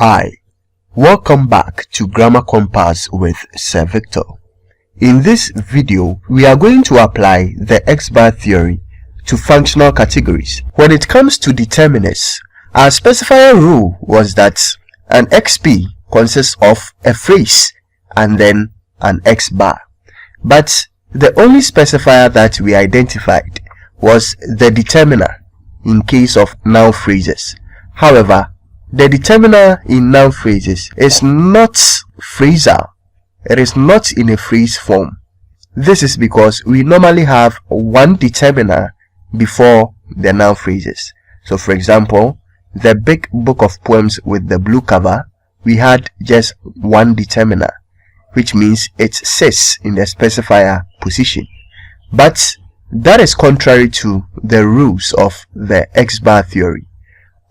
Hi, welcome back to Grammar Compass with Sir Victor. In this video, we are going to apply the X-bar theory to functional categories. When it comes to determinants, our specifier rule was that an XP consists of a phrase and then an X-bar. But the only specifier that we identified was the determiner in case of noun phrases. However, the determiner in noun phrases is not phrasal. It is not in a phrase form. This is because we normally have one determiner before the noun phrases. So for example, the big book of poems with the blue cover, we had just one determiner, which means it sits in the specifier position. But that is contrary to the rules of the X-bar theory.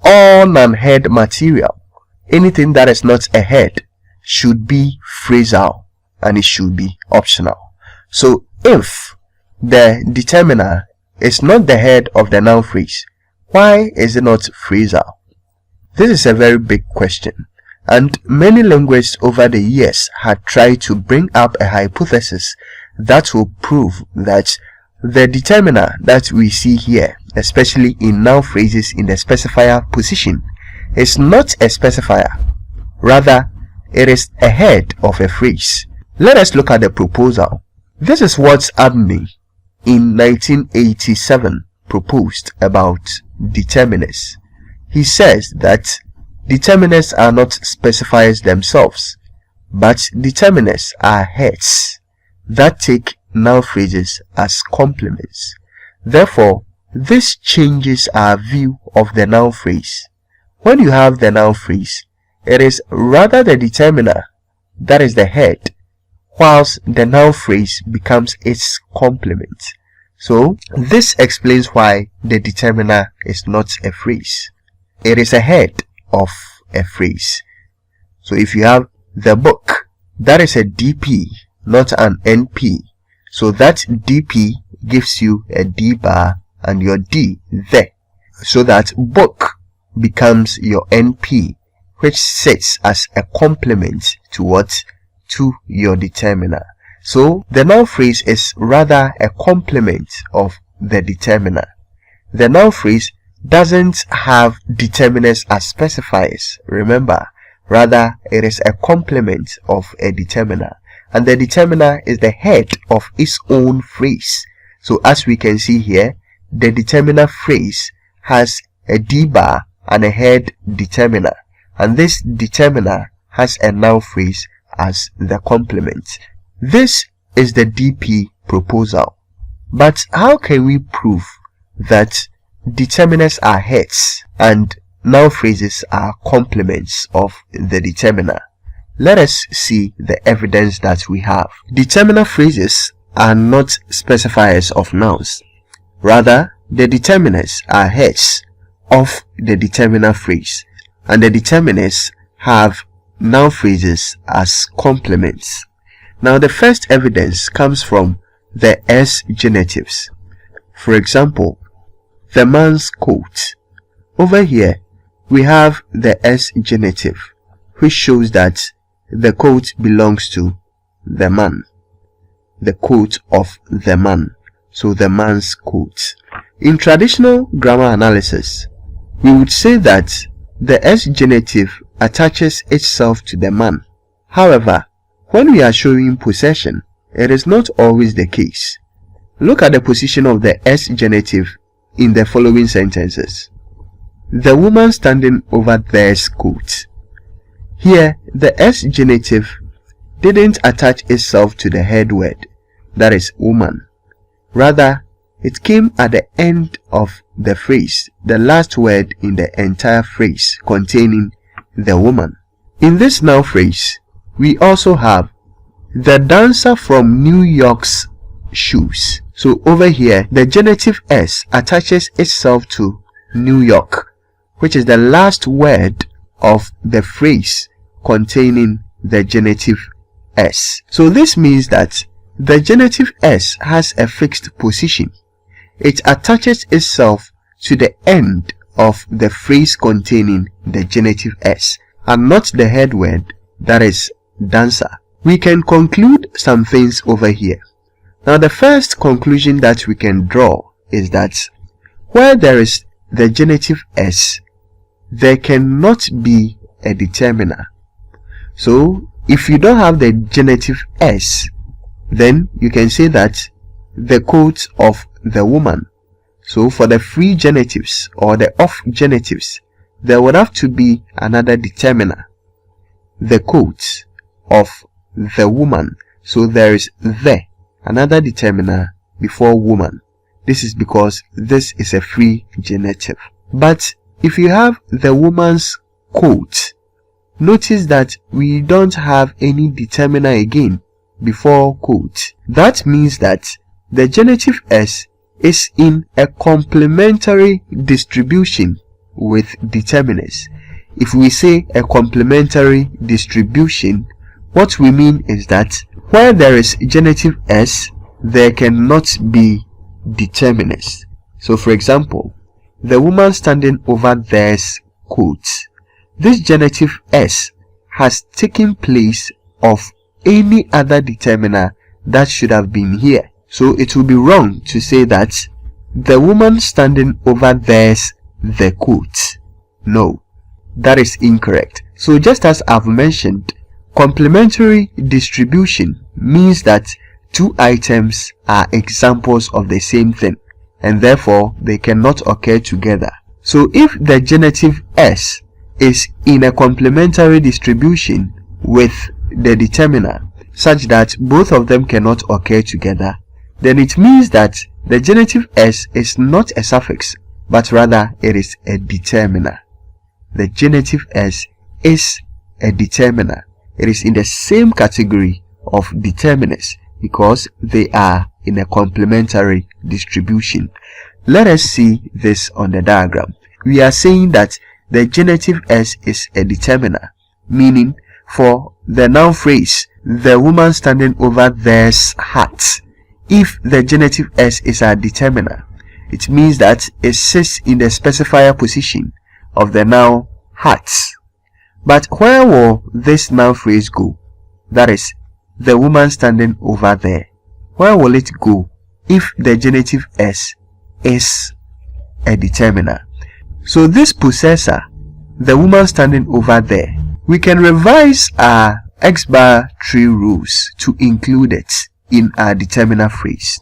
All non-head material, anything that is not a head, should be phrasal and it should be optional. So if the determiner is not the head of the noun phrase, why is it not phrasal? This is a very big question, and many linguists over the years had tried to bring up a hypothesis that will prove that the determiner that we see here, especially in noun phrases in the specifier position, is not a specifier. Rather, it is a head of a phrase. Let us look at the proposal. This is what Abney in 1987 proposed about determinants. He says that determinants are not specifiers themselves, but determinants are heads that take noun phrases as complements. Therefore, this changes our view of the noun phrase. When you have the noun phrase, it is rather the determiner that is the head, whilst the noun phrase becomes its complement. So, this explains why the determiner is not a phrase. It is a head of a phrase. So, if you have the book, that is a DP, not an NP. So that DP gives you a D bar and your D there. So that book becomes your NP, which sits as a complement to what? To your determiner. So the noun phrase is rather a complement of the determiner. The noun phrase doesn't have determiners as specifiers. Remember, rather it is a complement of a determiner. And the determiner is the head of its own phrase. So as we can see here, the determiner phrase has a D bar and a head determiner. And this determiner has a noun phrase as the complement. This is the DP proposal. But how can we prove that determiners are heads and noun phrases are complements of the determiner? Let us see the evidence that we have. Determiner phrases are not specifiers of nouns. Rather, the determiners are heads of the determiner phrase, and the determiners have noun phrases as complements. Now, the first evidence comes from the S genitives. For example, the man's coat. Over here, we have the S genitive, which shows that the coat belongs to the man. The coat of the man. So the man's coat. In traditional grammar analysis, we would say that the S genitive attaches itself to the man. However, when we are showing possession, it is not always the case. Look at the position of the S genitive in the following sentences. The woman standing over there's coat. Here, the S genitive didn't attach itself to the head word, that is woman. Rather, it came at the end of the phrase, the last word in the entire phrase containing the woman. In this noun phrase, we also have the dancer from New York's shoes. So over here, the genitive S attaches itself to New York, which is the last word of the phrase containing the genitive S. So this means that the genitive S has a fixed position. It attaches itself to the end of the phrase containing the genitive S, and not the head word, that is dancer. We can conclude some things over here. Now the first conclusion that we can draw is that where there is the genitive s, there cannot be a determiner. So if you don't have the genitive s, then you can say that the coat of the woman. So for the free genitives or the off genitives, there would have to be another determiner, the coat of the woman. So there is another determiner before woman. This is because this is a free genitive. But if you have the woman's coat, notice that we don't have any determiner again before coat. That means that the genitive s is in a complementary distribution with determiners. If we say a complementary distribution, what we mean is that where there is genitive s, there cannot be determiners. So for example, the woman standing over there's coat. This genitive s has taken place of any other determiner that should have been here. So it will be wrong to say that the woman standing over there's the coat. No, that is incorrect. So just as I've mentioned, complementary distribution means that two items are examples of the same thing, and therefore they cannot occur together. So if the genitive s is in a complementary distribution with the determiner such that both of them cannot occur together, then it means that the genitive s is not a suffix, but rather it is a determiner. The genitive s is a determiner. It is in the same category of determiners because they are in a complementary distribution. Let us see this on the diagram. We are saying that the genitive s is a determiner, meaning for the noun phrase, the woman standing over there's hat, if the genitive s is a determiner, it means that it sits in the specifier position of the noun hat. But where will this noun phrase go? That is, the woman standing over there. Where will it go if the genitive s is a determiner? So this possessor, the woman standing over there, we can revise our X-bar tree rules to include it in our determiner phrase.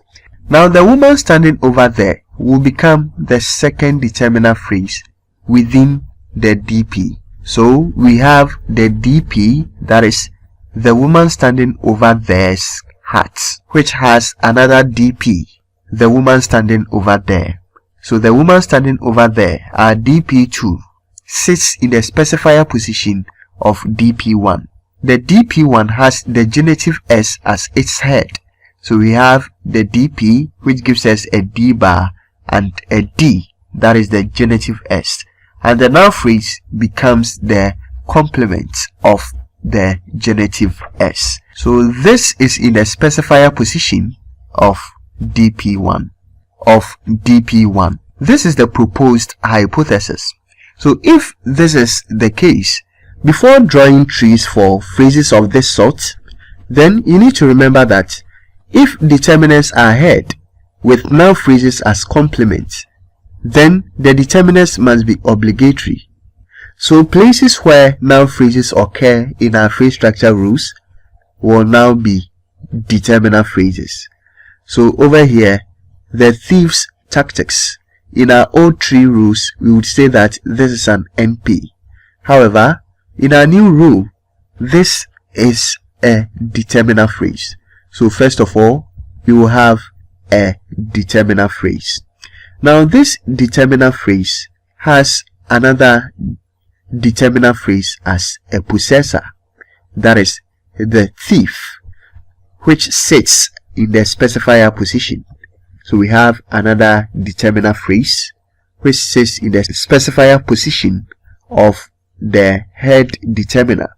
Now the woman standing over there will become the second determiner phrase within the DP. So we have the DP, that is the woman standing over there's hat, which has another DP, the woman standing over there. So the woman standing over there, our DP2, sits in the specifier position of DP1. The DP1 has the genitive s as its head. So we have the DP, which gives us a D bar and a D, that is the genitive s. And the noun phrase becomes the complement of the genitive s. So this is in the specifier position of DP1. This is the proposed hypothesis. So if this is the case, before drawing trees for phrases of this sort, then you need to remember that if determiners are head with noun phrases as complements, then the determiners must be obligatory. So places where noun phrases occur in our phrase structure rules will now be determiner phrases. So over here, the thief's tactics. In our old tree rules, we would say that this is an NP. However, in our new rule, this is a determiner phrase. So first of all, we will have a determiner phrase. Now this determiner phrase has another determiner phrase as a possessor, that is the thief, which sits in the specifier position. So we have another determiner phrase which sits in the specifier position of the head determiner.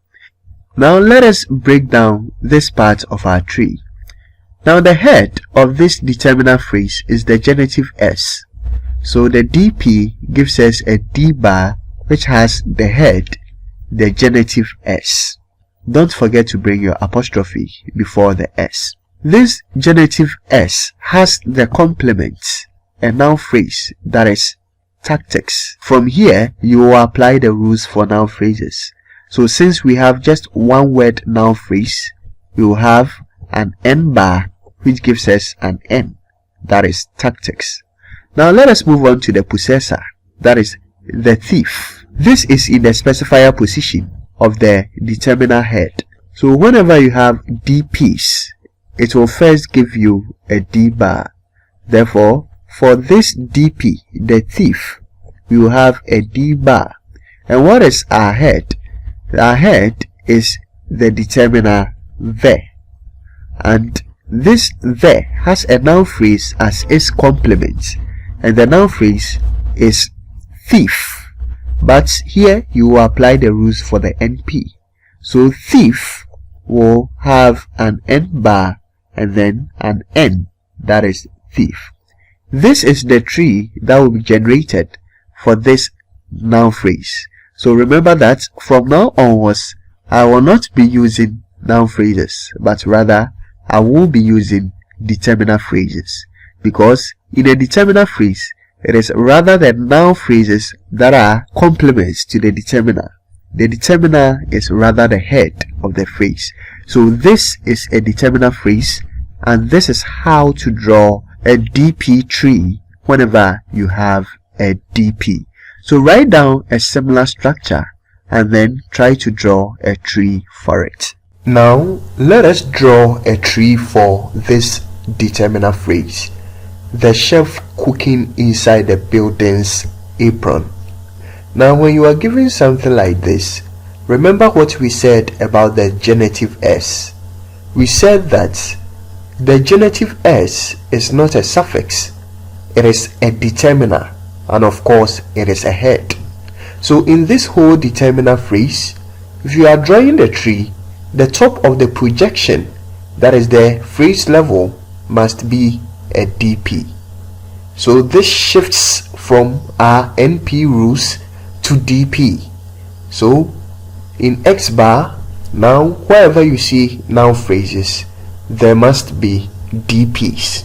Now let us break down this part of our tree. Now the head of this determiner phrase is the genitive s. So the DP gives us a D bar which has the head, the genitive s. Don't forget to bring your apostrophe before the s. This genitive s has the complement, a noun phrase, that is tactics. From here, you will apply the rules for noun phrases. So since we have just one word noun phrase, we will have an n bar which gives us an n, that is tactics. Now let us move on to the possessor, that is the thief. This is in the specifier position of the determiner head. So whenever you have DPs, it will first give you a D bar. Therefore, for this DP, the thief, we will have a D bar. And what is our head? Our head is the determiner the. And this the has a noun phrase as its complement. And the noun phrase is thief. But here you will apply the rules for the NP. So thief will have an N bar and then an N, that is thief. This is the tree that will be generated for this noun phrase. So remember that from now onwards, I will not be using noun phrases, but rather I will be using determiner phrases. Because in a determiner phrase, it is rather the noun phrases that are complements to the determiner. The determiner is rather the head of the phrase. So this is a determiner phrase, and this is how to draw a DP tree whenever you have a DP. So write down a similar structure and then try to draw a tree for it. Now let us draw a tree for this determiner phrase. The chef cooking inside the building's apron. Now when you are given something like this, remember what we said about the genitive s. We said that the genitive s is not a suffix, it is a determiner, and of course it is a head. So in this whole determiner phrase, if you are drawing the tree, the top of the projection, that is the phrase level, must be a DP. So this shifts from our NP rules to DP. So in X bar, now wherever you see noun phrases, there must be DPs.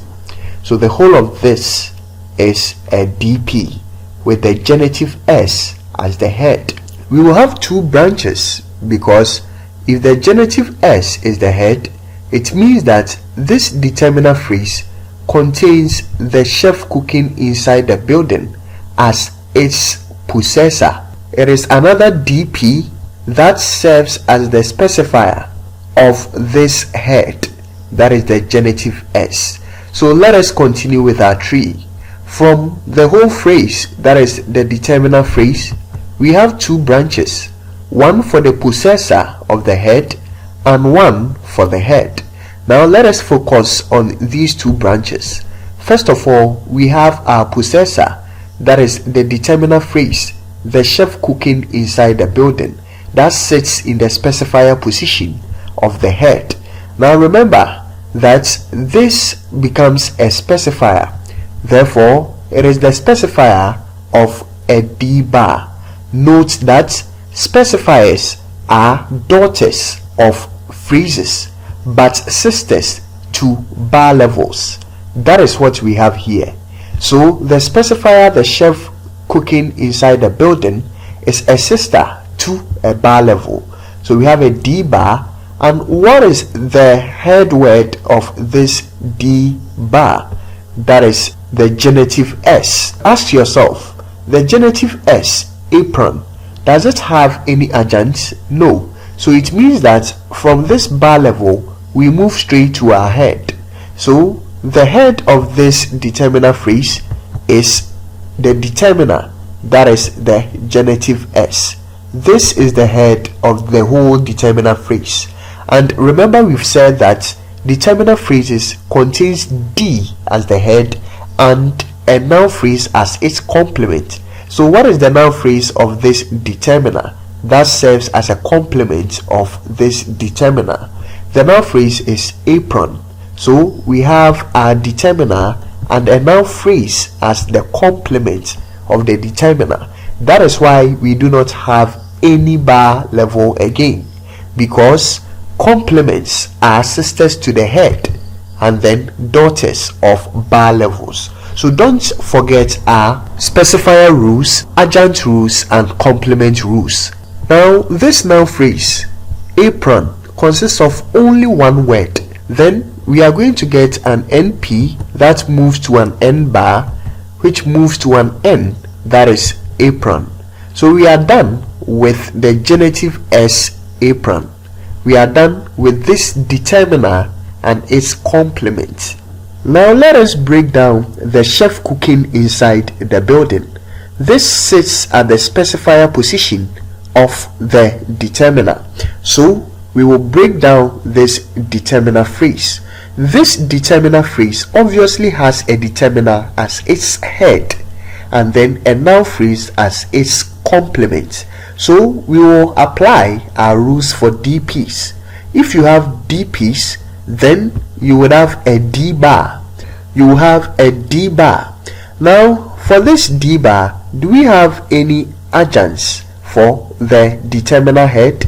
So the whole of this is a DP with the genitive s as the head. We will have two branches, because if the genitive s is the head, it means that this determiner phrase contains the chef cooking inside the building as its possessor. It is another DP that serves as the specifier of this head, that is the genitive s. So let us continue with our tree. From the whole phrase, that is the determiner phrase, we have two branches, one for the possessor of the head and one for the head. Now let us focus on these two branches. First of all, we have our possessor, that is the determiner phrase, the chef cooking inside the building, that sits in the specifier position of the head. Now remember that this becomes a specifier, therefore it is the specifier of a D bar. Note that specifiers are daughters of phrases but sisters to bar levels. That is what we have here. So the specifier, the chef cooking inside the building, is a sister to a bar level. So we have a D bar, and what is the head word of this D bar? That is the genitive s. Ask yourself, the genitive s, apron, does it have any adjuncts? No. So it means that from this bar level we move straight to our head. So the head of this determiner phrase is the determiner, that is the genitive s. This is the head of the whole determiner phrase. And remember, we've said that determiner phrases contains D as the head and a noun phrase as its complement. So what is the noun phrase of this determiner that serves as a complement of this determiner? The noun phrase is apron. So we have our determiner and a noun phrase as the complement of the determiner. That is why we do not have any bar level again, because complements are sisters to the head and then daughters of bar levels. So don't forget our specifier rules, adjunct rules, and complement rules. Now this noun phrase apron consists of only one word. Then we are going to get an NP that moves to an N bar, which moves to an N, that is apron. So we are done with the genitive S, apron. We are done with this determiner and its complement. Now let us break down the chef cooking inside the building. This sits at the specifier position of the determiner. So we will break down this determiner phrase. This determiner phrase obviously has a determiner as its head and then a noun phrase as its complement. So we will apply our rules for DPs. If you have DPs, then you would have a D bar. You will have a D bar. Now for this D bar, do we have any adjuncts for the determiner head?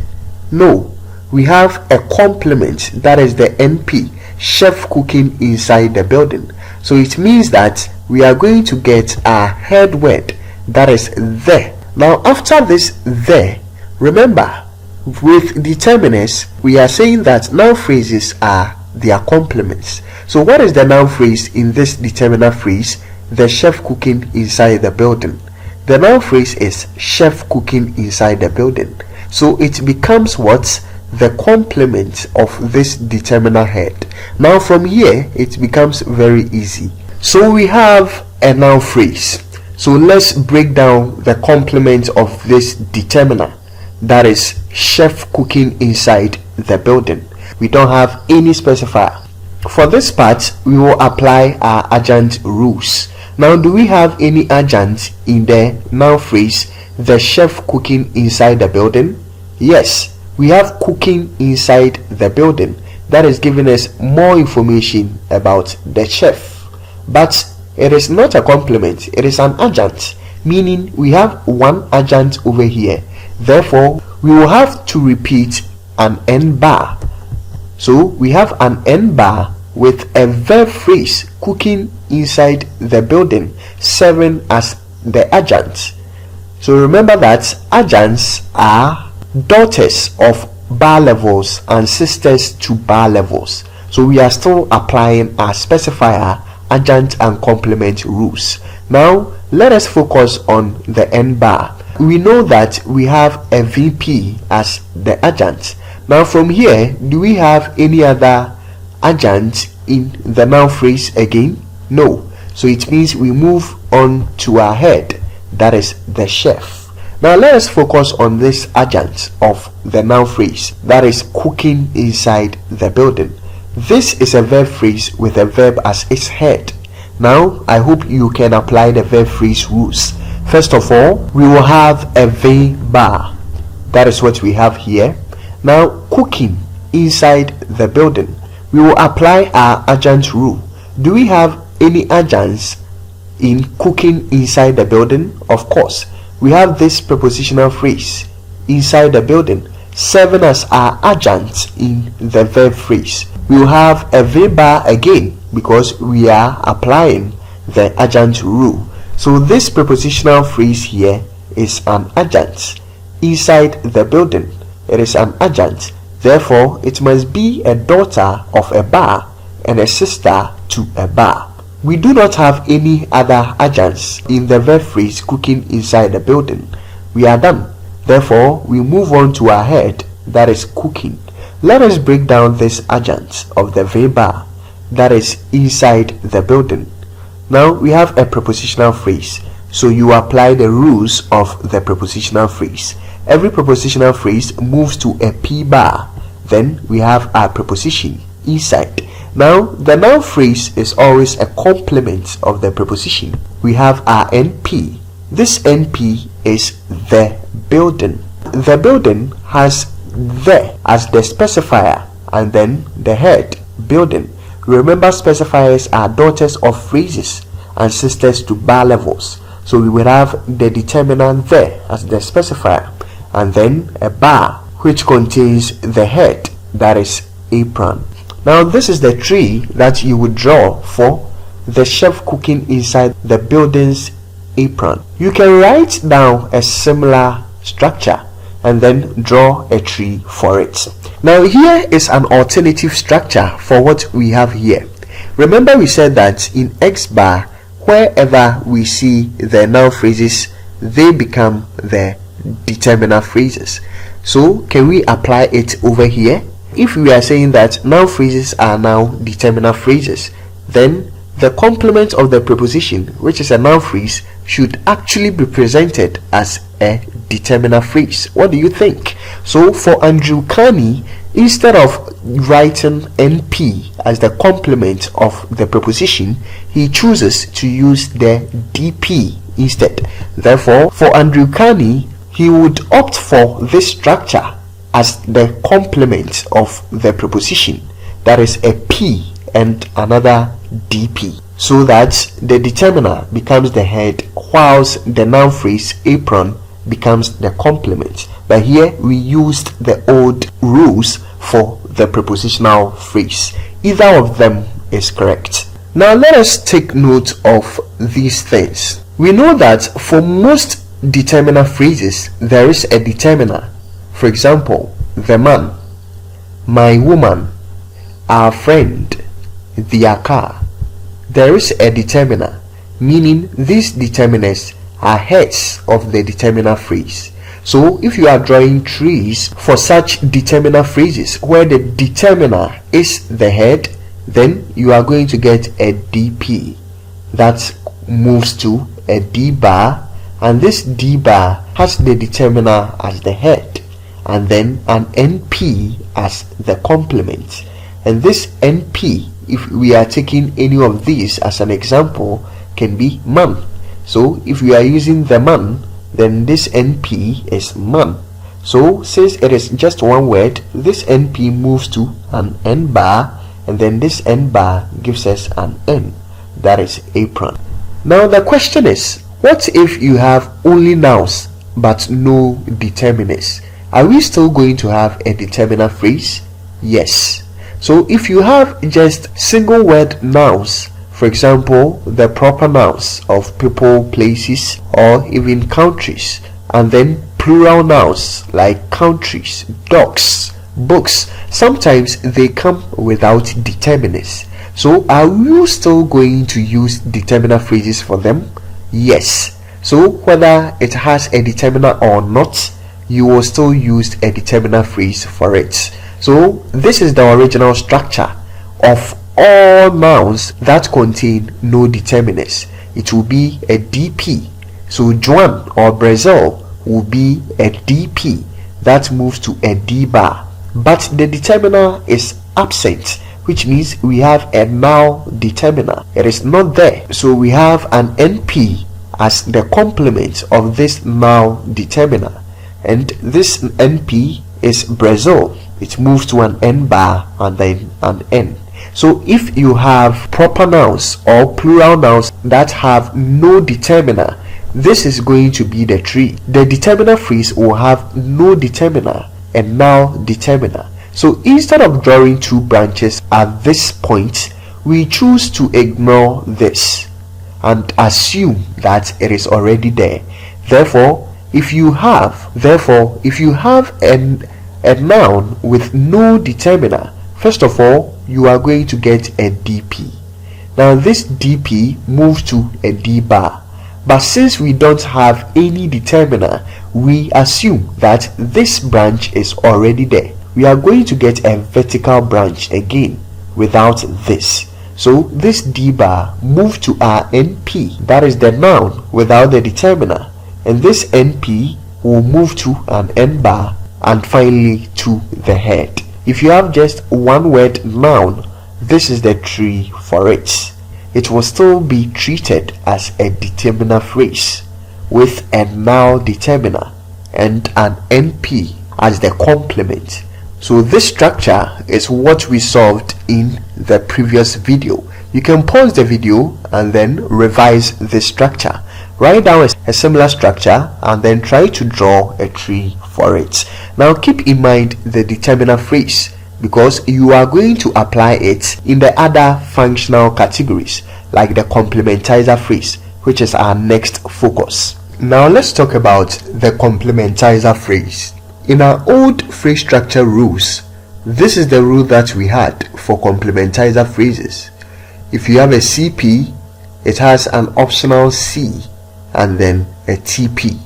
No. We have a complement, that is the NP, chef cooking inside the building. So it means that we are going to get our head word, that is the. Now after this the, remember with determiners we are saying that noun phrases are their complements. So what is the noun phrase in this determiner phrase? The chef cooking inside the building. The noun phrase is chef cooking inside the building. So it becomes what? The complement of this determiner head. Now from here it becomes very easy. So we have a noun phrase. So let's break down the complement of this determiner, that is chef cooking inside the building. We don't have any specifier. For this part we will apply our adjunct rules. Now do we have any adjunct in the noun phrase the chef cooking inside the building? Yes, we have cooking inside the building. That is giving us more information about the chef. But it is not a complement, it is an adjunct, meaning we have one adjunct over here. Therefore we will have to repeat an N bar. So we have an N bar with a verb phrase cooking inside the building serving as the adjunct. So remember that adjuncts are daughters of bar levels and sisters to bar levels. So we are still applying our specifier, adjunct, and complement rules. Now let us focus on the N bar. We know that we have a VP as the adjunct. Now from here, do we have any other adjunct in the noun phrase again? No. So it means we move on to our head, that is the chef. Now let us focus on this adjunct of the noun phrase, that is cooking inside the building. This is a verb phrase with a verb as its head. Now I hope you can apply the verb phrase rules. First of all, we will have a V bar. That is what we have here. Now cooking inside the building, we will apply our adjunct rule. Do we have any adjuncts in cooking inside the building? Of course, we have this prepositional phrase inside the building serving as our adjunct in the verb phrase. We will have a V bar again because we are applying the adjunct rule. So this prepositional phrase here is an adjunct inside the building. It is an adjunct, therefore it must be a daughter of a bar and a sister to a bar. We do not have any other adjuncts in the verb phrase cooking inside the building. We are done. Therefore we move on to our head, that is cooking. Let us break down this adjunct of the V bar, that is inside the building. Now we have a prepositional phrase, so you apply the rules of the prepositional phrase. Every prepositional phrase moves to a P bar. Then we have our preposition inside. Now the noun phrase is always a complement of the preposition. We have our NP. This NP is the building. The building has the as the specifier and then the head, building. Remember, specifiers are daughters of phrases and sisters to bar levels. So we will have the determinant there as the specifier and then a bar which contains the head, that is apron. Now this is the tree that you would draw for the chef cooking inside the building's apron. You can write down a similar structure and then draw a tree for it. Now here is an alternative structure for what we have here. Remember we said that in X bar, wherever we see the noun phrases, they become the determiner phrases. So can we apply it over here? If we are saying that noun phrases are now determiner phrases, then the complement of the preposition, which is a noun phrase, should actually be presented as a determiner phrase. What do you think? So for Andrew Carney, instead of writing NP as the complement of the preposition, he chooses to use the DP instead. Therefore, for Andrew Carney, he would opt for this structure as the complement of the preposition, that is a P and another DP, so that the determiner becomes the head whilst the noun phrase apron becomes the complement. But here we used the old rules for the prepositional phrase. Either of them is correct. Now let us take note of these things. We know that for most determiner phrases there is a determiner. For example, the man, my woman, our friend, their car. There is a determiner, meaning these determiners are heads of the determiner phrase. So if you are drawing trees for such determiner phrases where the determiner is the head, then you are going to get a DP that moves to a D bar, and this D bar has the determiner as the head, and then an NP as the complement. And this NP, if we are taking any of these as an example, can be man. So if we are using the man, then this NP is man. So since it is just one word, this NP moves to an N bar, and then this N bar gives us an N, that is apron. Now the question is, what if you have only nouns but no determiners? Are we still going to have a determiner phrase? Yes. So if you have just single word nouns, for example the proper nouns of people, places, or even countries, and then plural nouns like countries, dogs, books, sometimes they come without determiners. So are you still going to use determiner phrases for them? Yes. So whether it has a determiner or not, you will still use a determiner phrase for it. So this is the original structure of all nouns that contain no determiners. It will be a DP. So Juan or Brazil will be a DP that moves to a D bar, but the determiner is absent, which means we have a noun determiner. It is not there. So we have an NP as the complement of this noun determiner, and this NP is Brazil. It moves to an N bar and then an N. So if you have proper nouns or plural nouns that have no determiner, this is going to be the tree. The determiner phrase will have no determiner and noun determiner. So instead of drawing two branches at this point, we choose to ignore this and assume that it is already there. Therefore, if you have a noun with no determiner, first of all, you are going to get a DP. Now this DP moves to a D bar, but since we don't have any determiner, we assume that this branch is already there. We are going to get a vertical branch again without this. So this D bar moves to our NP, that is the noun without the determiner, and this NP will move to an N bar and finally to the head. If you have just one word noun, this is the tree for it. It will still be treated as a determiner phrase with a noun determiner and an NP as the complement. So this structure is what we solved in the previous video. You can pause the video and then revise this structure. Write down a similar structure and then try to draw a tree for it. Now keep in mind the determiner phrase, because you are going to apply it in the other functional categories like the complementizer phrase, which is our next focus. Now let's talk about the complementizer phrase. In our old phrase structure rules, this is the rule that we had for complementizer phrases. If you have a CP, it has an optional C and then a TP.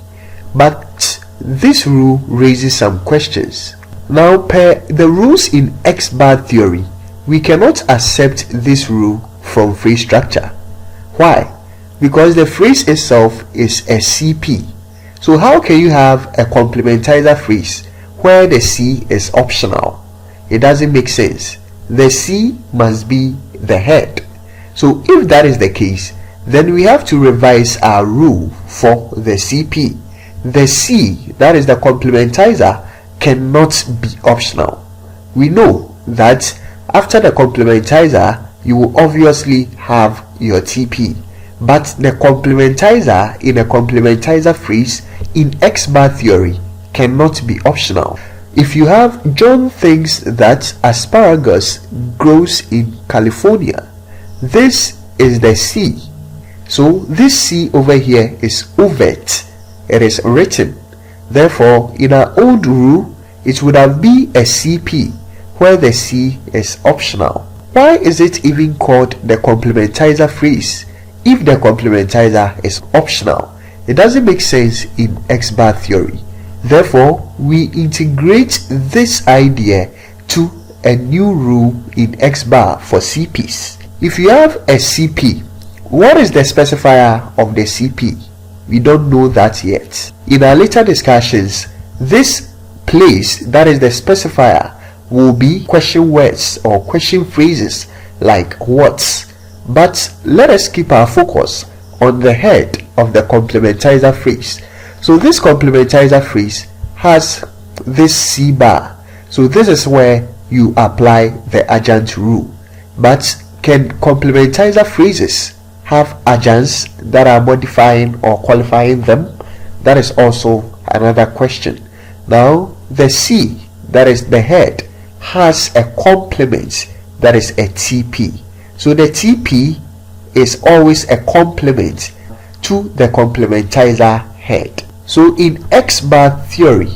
But this rule raises some questions. Now, per the rules in X bar theory, we cannot accept this rule from phrase structure. Why? Because the phrase itself is a CP. So how can you have a complementizer phrase where the C is optional? It doesn't make sense. The C must be the head. So if that is the case, then we have to revise our rule for the CP. The C, that is the complementizer, cannot be optional. We know that after the complementizer, you will obviously have your TP. But the complementizer in a complementizer phrase in X bar theory cannot be optional. If you have John thinks that asparagus grows in California, this is the C. So this C over here is overt. It is written. Therefore, in our old rule, it would have been a CP where the C is optional. Why is it even called the complementizer phrase if the complementizer is optional? It doesn't make sense in X bar theory. Therefore, we integrate this idea to a new rule in X bar for CPs. If you have a CP, what is the specifier of the CP? We don't know that yet. In our later discussions, this place that is the specifier will be question words or question phrases like what. But let us keep our focus on the head of the complementizer phrase. So this complementizer phrase has this C bar. So this is where you apply the adjunct rule. But can complementizer phrases have adjuncts that are modifying or qualifying them? That is also another question. Now the C, that is the head, has a complement that is a TP. So the TP is always a complement to the complementizer head. So in X bar theory,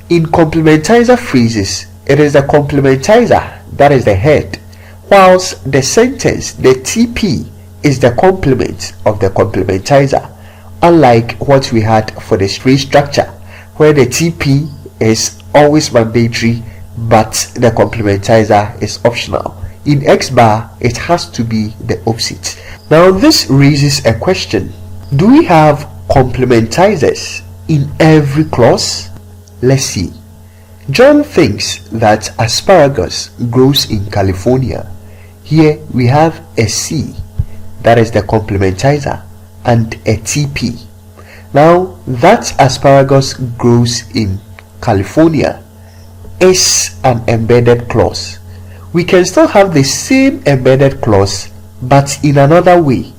in complementizer phrases, it is the complementizer that is the head, whilst the sentence, the TP, is the complement of the complementizer, unlike what we had for the phrase structure where the TP is always mandatory but the complementizer is optional. In X bar, it has to be the opposite. Now this raises a question. Do we have complementizers in every clause? Let's see. John thinks that asparagus grows in California. Here we have a C, that is the complementizer, and a TP. Now that asparagus grows in California is an embedded clause. We can still have the same embedded clause but in another way.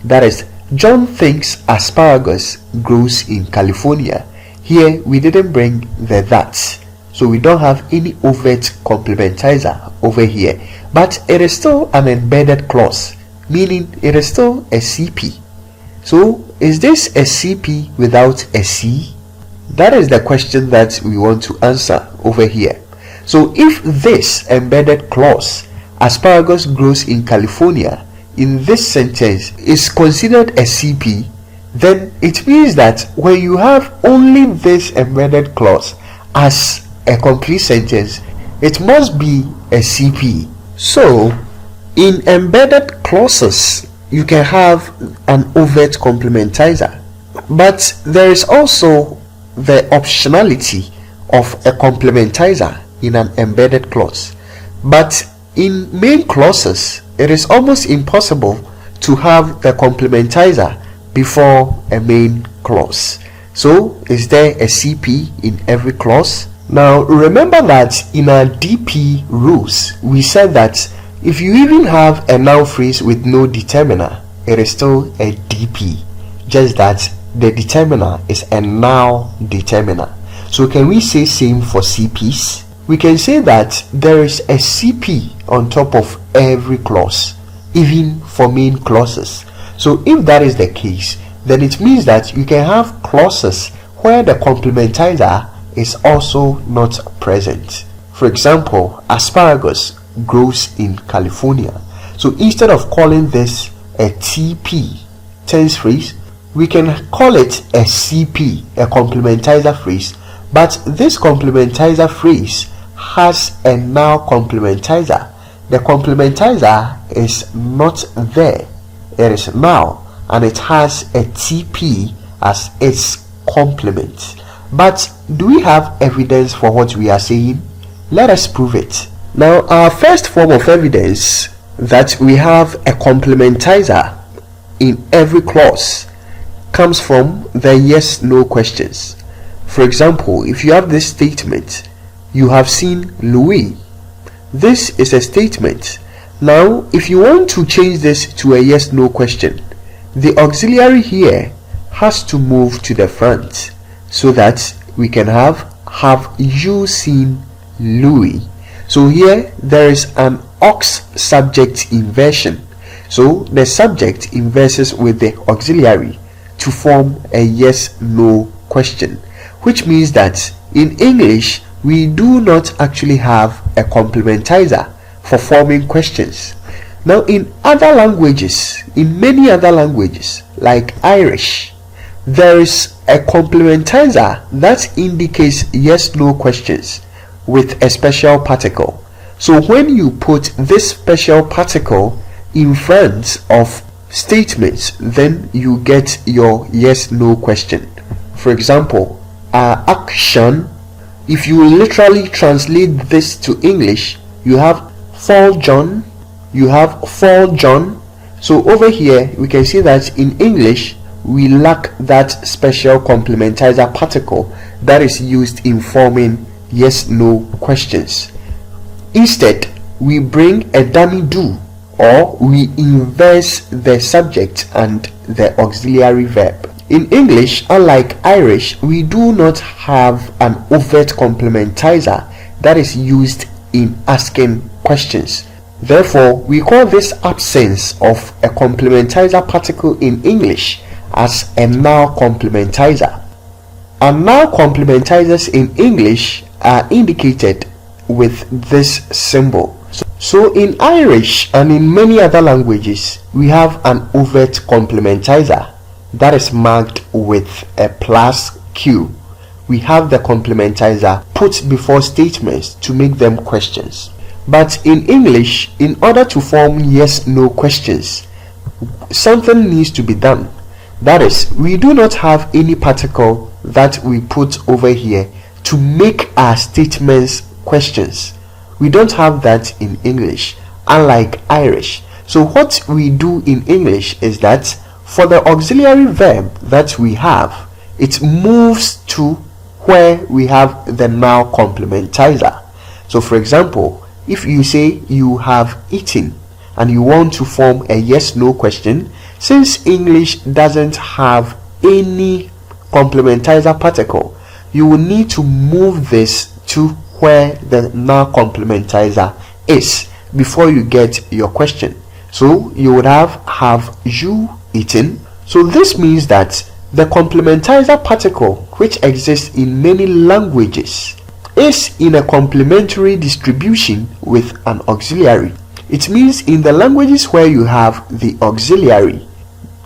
That is, John thinks asparagus grows in California. Here we didn't bring the that, so we don't have any overt complementizer over here, but it is still an embedded clause, meaning it is still a CP. So is this a CP without a C? That is the question that we want to answer over here. So if this embedded clause, asparagus grows in California, in this sentence is considered a CP, then it means that when you have only this embedded clause as a complete sentence, it must be a CP. So in embedded clauses, you can have an overt complementizer, but there is also the optionality of a complementizer in an embedded clause. But in main clauses, it is almost impossible to have the complementizer before a main clause. So is there a CP in every clause? Now remember that in our DP rules, we said that if you even have a noun phrase with no determiner, it is still a DP. just that the determiner is a noun determiner. So can we say same for CPs? We can say that there is a CP on top of every clause, even for main clauses. So if that is the case, then it means that you can have clauses where the complementizer is also not present. For example, asparagus grows in California. So instead of calling this a TP, tense phrase, we can call it a CP, a complementizer phrase. But this complementizer phrase has a noun complementizer. The complementizer is not there. It is noun and it has a TP as its complement. But do we have evidence for what we are saying? Let us prove it. Now, our first form of evidence that we have a complementizer in every clause comes from the yes/no questions. For example, if you have this statement, you have seen Louis. This is a statement. Now, if you want to change this to a yes/no question, the auxiliary here has to move to the front so that we can have you seen Louis? So here there is an aux subject inversion. So the subject inverses with the auxiliary to form a yes/no question, which means that in English we do not actually have a complementizer for forming questions. Now in other languages, in many other languages like Irish, there is a complementizer that indicates yes/no questions with a special particle. So when you put this special particle in front of statements, then you get your yes/no question. For example, action, if you literally translate this to English, you have fall John, you have fall John. So over here we can see that in English we lack that special complementizer particle that is used in forming yes/no questions. Instead, we bring a dummy do, or we inverse the subject and the auxiliary verb. In English, unlike Irish, we do not have an overt complementizer that is used in asking questions. Therefore, we call this absence of a complementizer particle in English as a noun complementizer. And noun complementizers in English are indicated with this symbol. So in Irish and in many other languages, we have an overt complementizer that is marked with a +Q. We have the complementizer put before statements to make them questions. But in English, in order to form yes/no questions, something needs to be done. That is, we do not have any particle that we put over here to make our statements questions. We don't have that in English, unlike Irish. So what we do in English is that for the auxiliary verb that we have, it moves to where we have the noun complementizer. So for example, if you say you have eaten and you want to form a yes/no question, since English doesn't have any complementizer particle, you will need to move this to where the noun complementizer is before you get your question. So you would have you eaten. So this means that the complementizer particle, which exists in many languages, is in a complementary distribution with an auxiliary. It means in the languages where you have the auxiliary,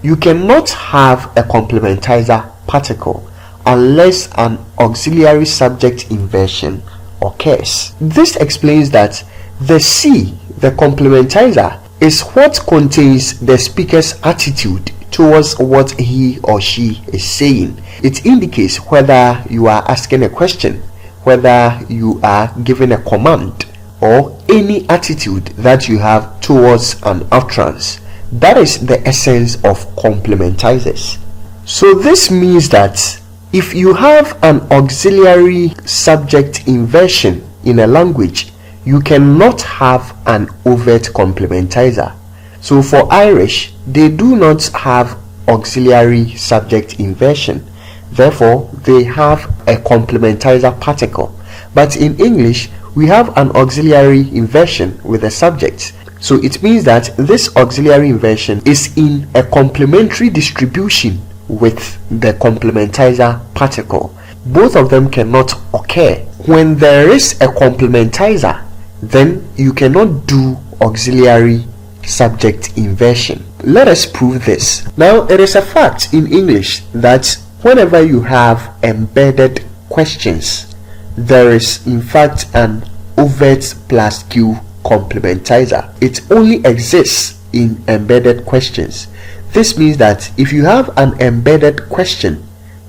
you cannot have a complementizer particle unless an auxiliary subject inversion occurs. This explains that the C, the complementizer, is what contains the speaker's attitude towards what he or she is saying. It indicates whether you are asking a question, whether you are giving a command, or any attitude that you have towards an utterance. That is the essence of complementizers. So this means that if you have an auxiliary subject inversion in a language, you cannot have an overt complementizer. So for Irish, they do not have auxiliary subject inversion. Therefore, they have a complementizer particle. But in English, we have an auxiliary inversion with a subject. So it means that this auxiliary inversion is in a complementary distribution with the complementizer particle. Both of them cannot occur. When there is a complementizer, then you cannot do auxiliary subject inversion. Let us prove this. Now, it is a fact in English that whenever you have embedded questions, there is in fact an overt plus Q complementizer. It only exists in embedded questions. This means that if you have an embedded question,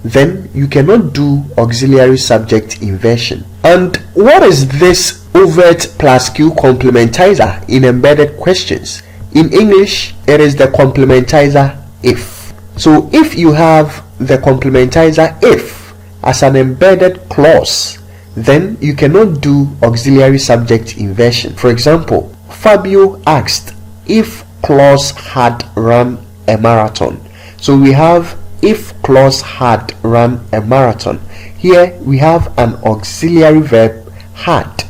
then you cannot do auxiliary subject inversion. And what is this overt plus Q complementizer in embedded questions? In English, it is the complementizer if. So if you have the complementizer if as an embedded clause, then you cannot do auxiliary subject inversion. For example, Fabio asked if Klaus had run a marathon. So we have if Klaus had run a marathon. Here we have an auxiliary verb had.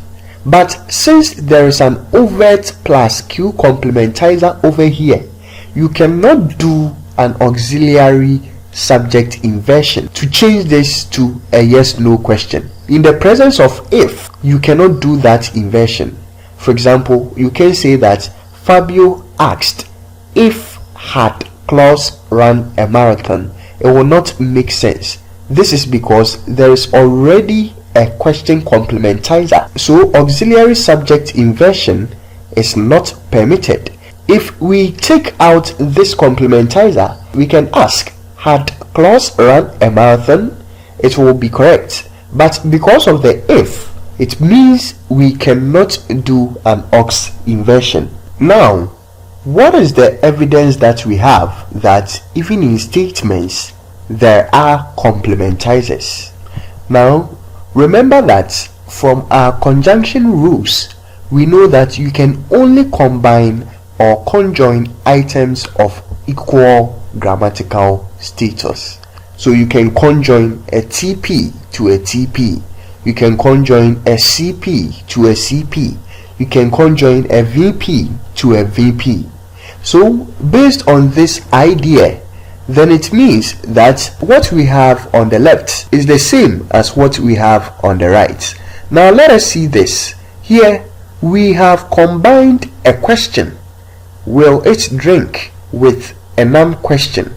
But since there is an overt plus Q complementizer over here, you cannot do an auxiliary subject inversion to change this to a yes/no question. In the presence of if, you cannot do that inversion. For example, you can say that Fabio asked if had Klaus run a marathon. It will not make sense. This is because there is already a question complementizer, so auxiliary subject inversion is not permitted. If we take out this complementizer, we can ask, had Klaus run a marathon? It will be correct. But because of the if, it means we cannot do an aux inversion. Now, what is the evidence that we have that even in statements there are complementizers? Now, remember that from our conjunction rules, we know that you can only combine or conjoin items of equal grammatical status. So you can conjoin a TP to a TP, you can conjoin a CP to a CP, you can conjoin a VP to a VP. So based on this idea, then it means that what we have on the left is the same as what we have on the right. Now let us see this. Here we have combined a question, will it drink, with a non-question,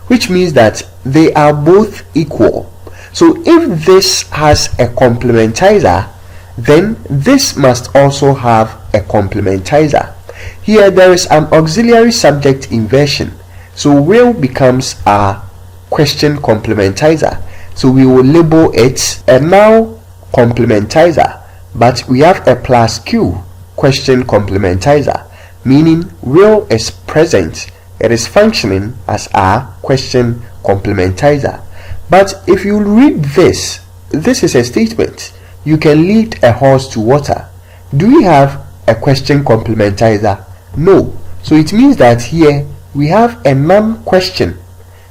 which means that they are both equal. So if this has a complementizer, then this must also have a complementizer. Here there is an auxiliary subject inversion, so will becomes our question complementizer. So we will label it a now complementizer, but we have a plus Q question complementizer, meaning will is present. It is functioning as our question complementizer. But if you read this is a statement. You can lead a horse to water. Do we have a question complementizer? No. So it means that here we have a non-question.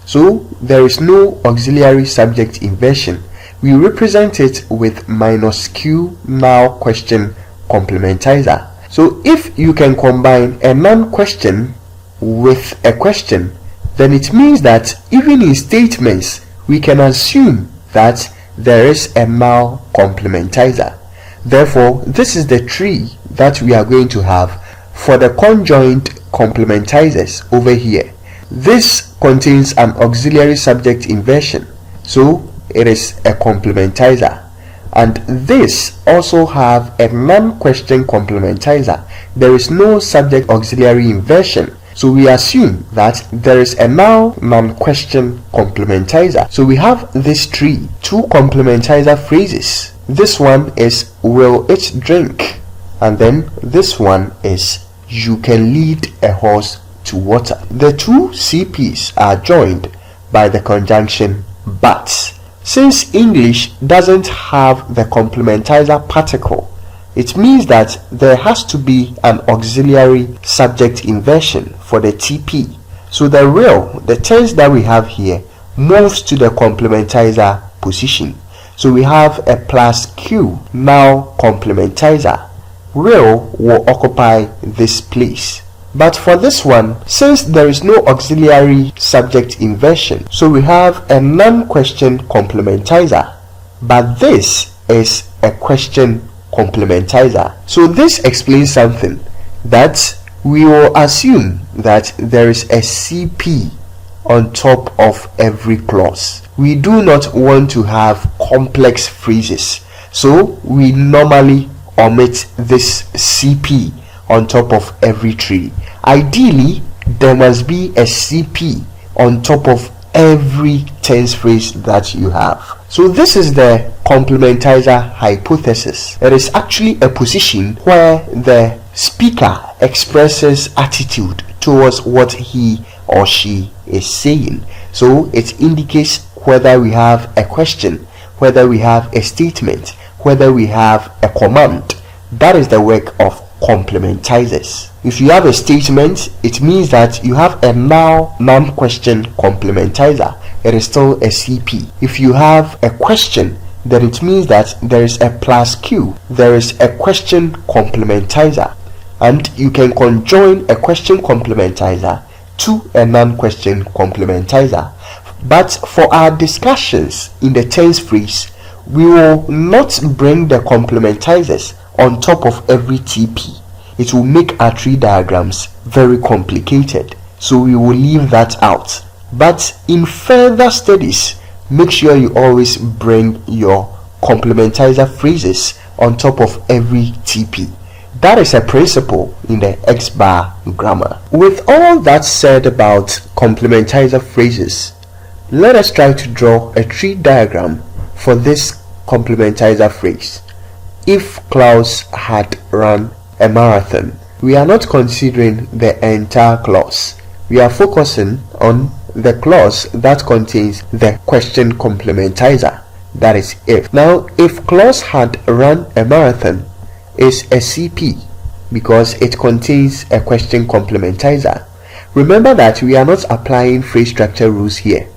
So there is no auxiliary subject inversion. We represent it with minus Q now question complementizer. So if you can combine a non-question with a question, then it means that even in statements we can assume that there is a null complementizer. Therefore, this is the tree that we are going to have for the conjoined complementizers over here. This contains an auxiliary subject inversion, so it is a complementizer. And this also have a non-question complementizer. There is no subject auxiliary inversion, so we assume that there is a now non-question complementizer. So we have this tree, two complementizer phrases. This one is will it drink, and then this one is you can lead a horse to water. The two CPs are joined by the conjunction but. Since English doesn't have the complementizer particle, it means that there has to be an auxiliary subject inversion for the TP. So the tense that we have here moves to the complementizer position. So we have a plus Q, now complementizer. Will occupy this place. But for this one, since there is no auxiliary subject inversion, so we have a non-question complementizer. But this is a question complementizer. So this explains something, that we will assume that there is a CP on top of every clause. We do not want to have complex phrases, so we normally omit this CP on top of every tree. Ideally, there must be a CP on top of every tense phrase that you have. So this is the complementizer hypothesis. It is actually a position where the speaker expresses attitude towards what he or she is saying. So it indicates whether we have a question, whether we have a statement, whether we have a command. That is the work of complementizers. If you have a statement, it means that you have a now non-question complementizer. It is still a CP. If you have a question, then it means that there is a plus Q. There is a question complementizer, and you can conjoin a question complementizer to a non-question complementizer. But for our discussions in the tense phrase, we will not bring the complementizers on top of every TP. It will make our tree diagrams very complicated, so we will leave that out. But in further studies, make sure you always bring your complementizer phrases on top of every TP. That is a principle in the X-bar grammar. With all that said about complementizer phrases, let us try to draw a tree diagram for this complementizer phrase. If Klaus had run a marathon. We are not considering the entire clause. We are focusing on the clause that contains the question complementizer, that is if. Now, if Klaus had run a marathon is a CP because it contains a question complementizer. Remember that we are not applying phrase structure rules here.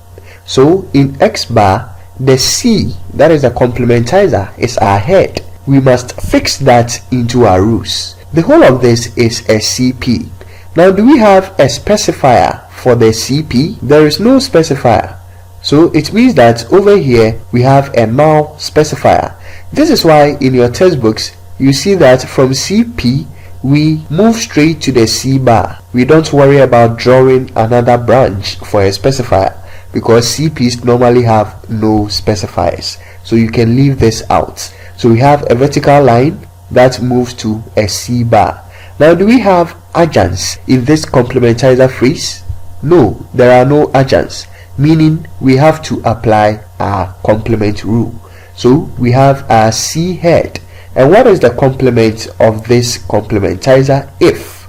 So in X bar, the C, that is a complementizer, is our head. We must fix that into our rules. The whole of this is a CP. Now, do we have a specifier for the CP? There is no specifier. So it means that over here we have a null specifier. This is why in your textbooks you see that from CP we move straight to the C bar. We don't worry about drawing another branch for a specifier because CPs normally have no specifiers. So you can leave this out. So we have a vertical line that moves to a C bar. Now, do we have adjuncts in this complementizer phrase? No, there are no adjuncts, meaning we have to apply our complement rule. So we have our C head. And what is the complement of this complementizer if?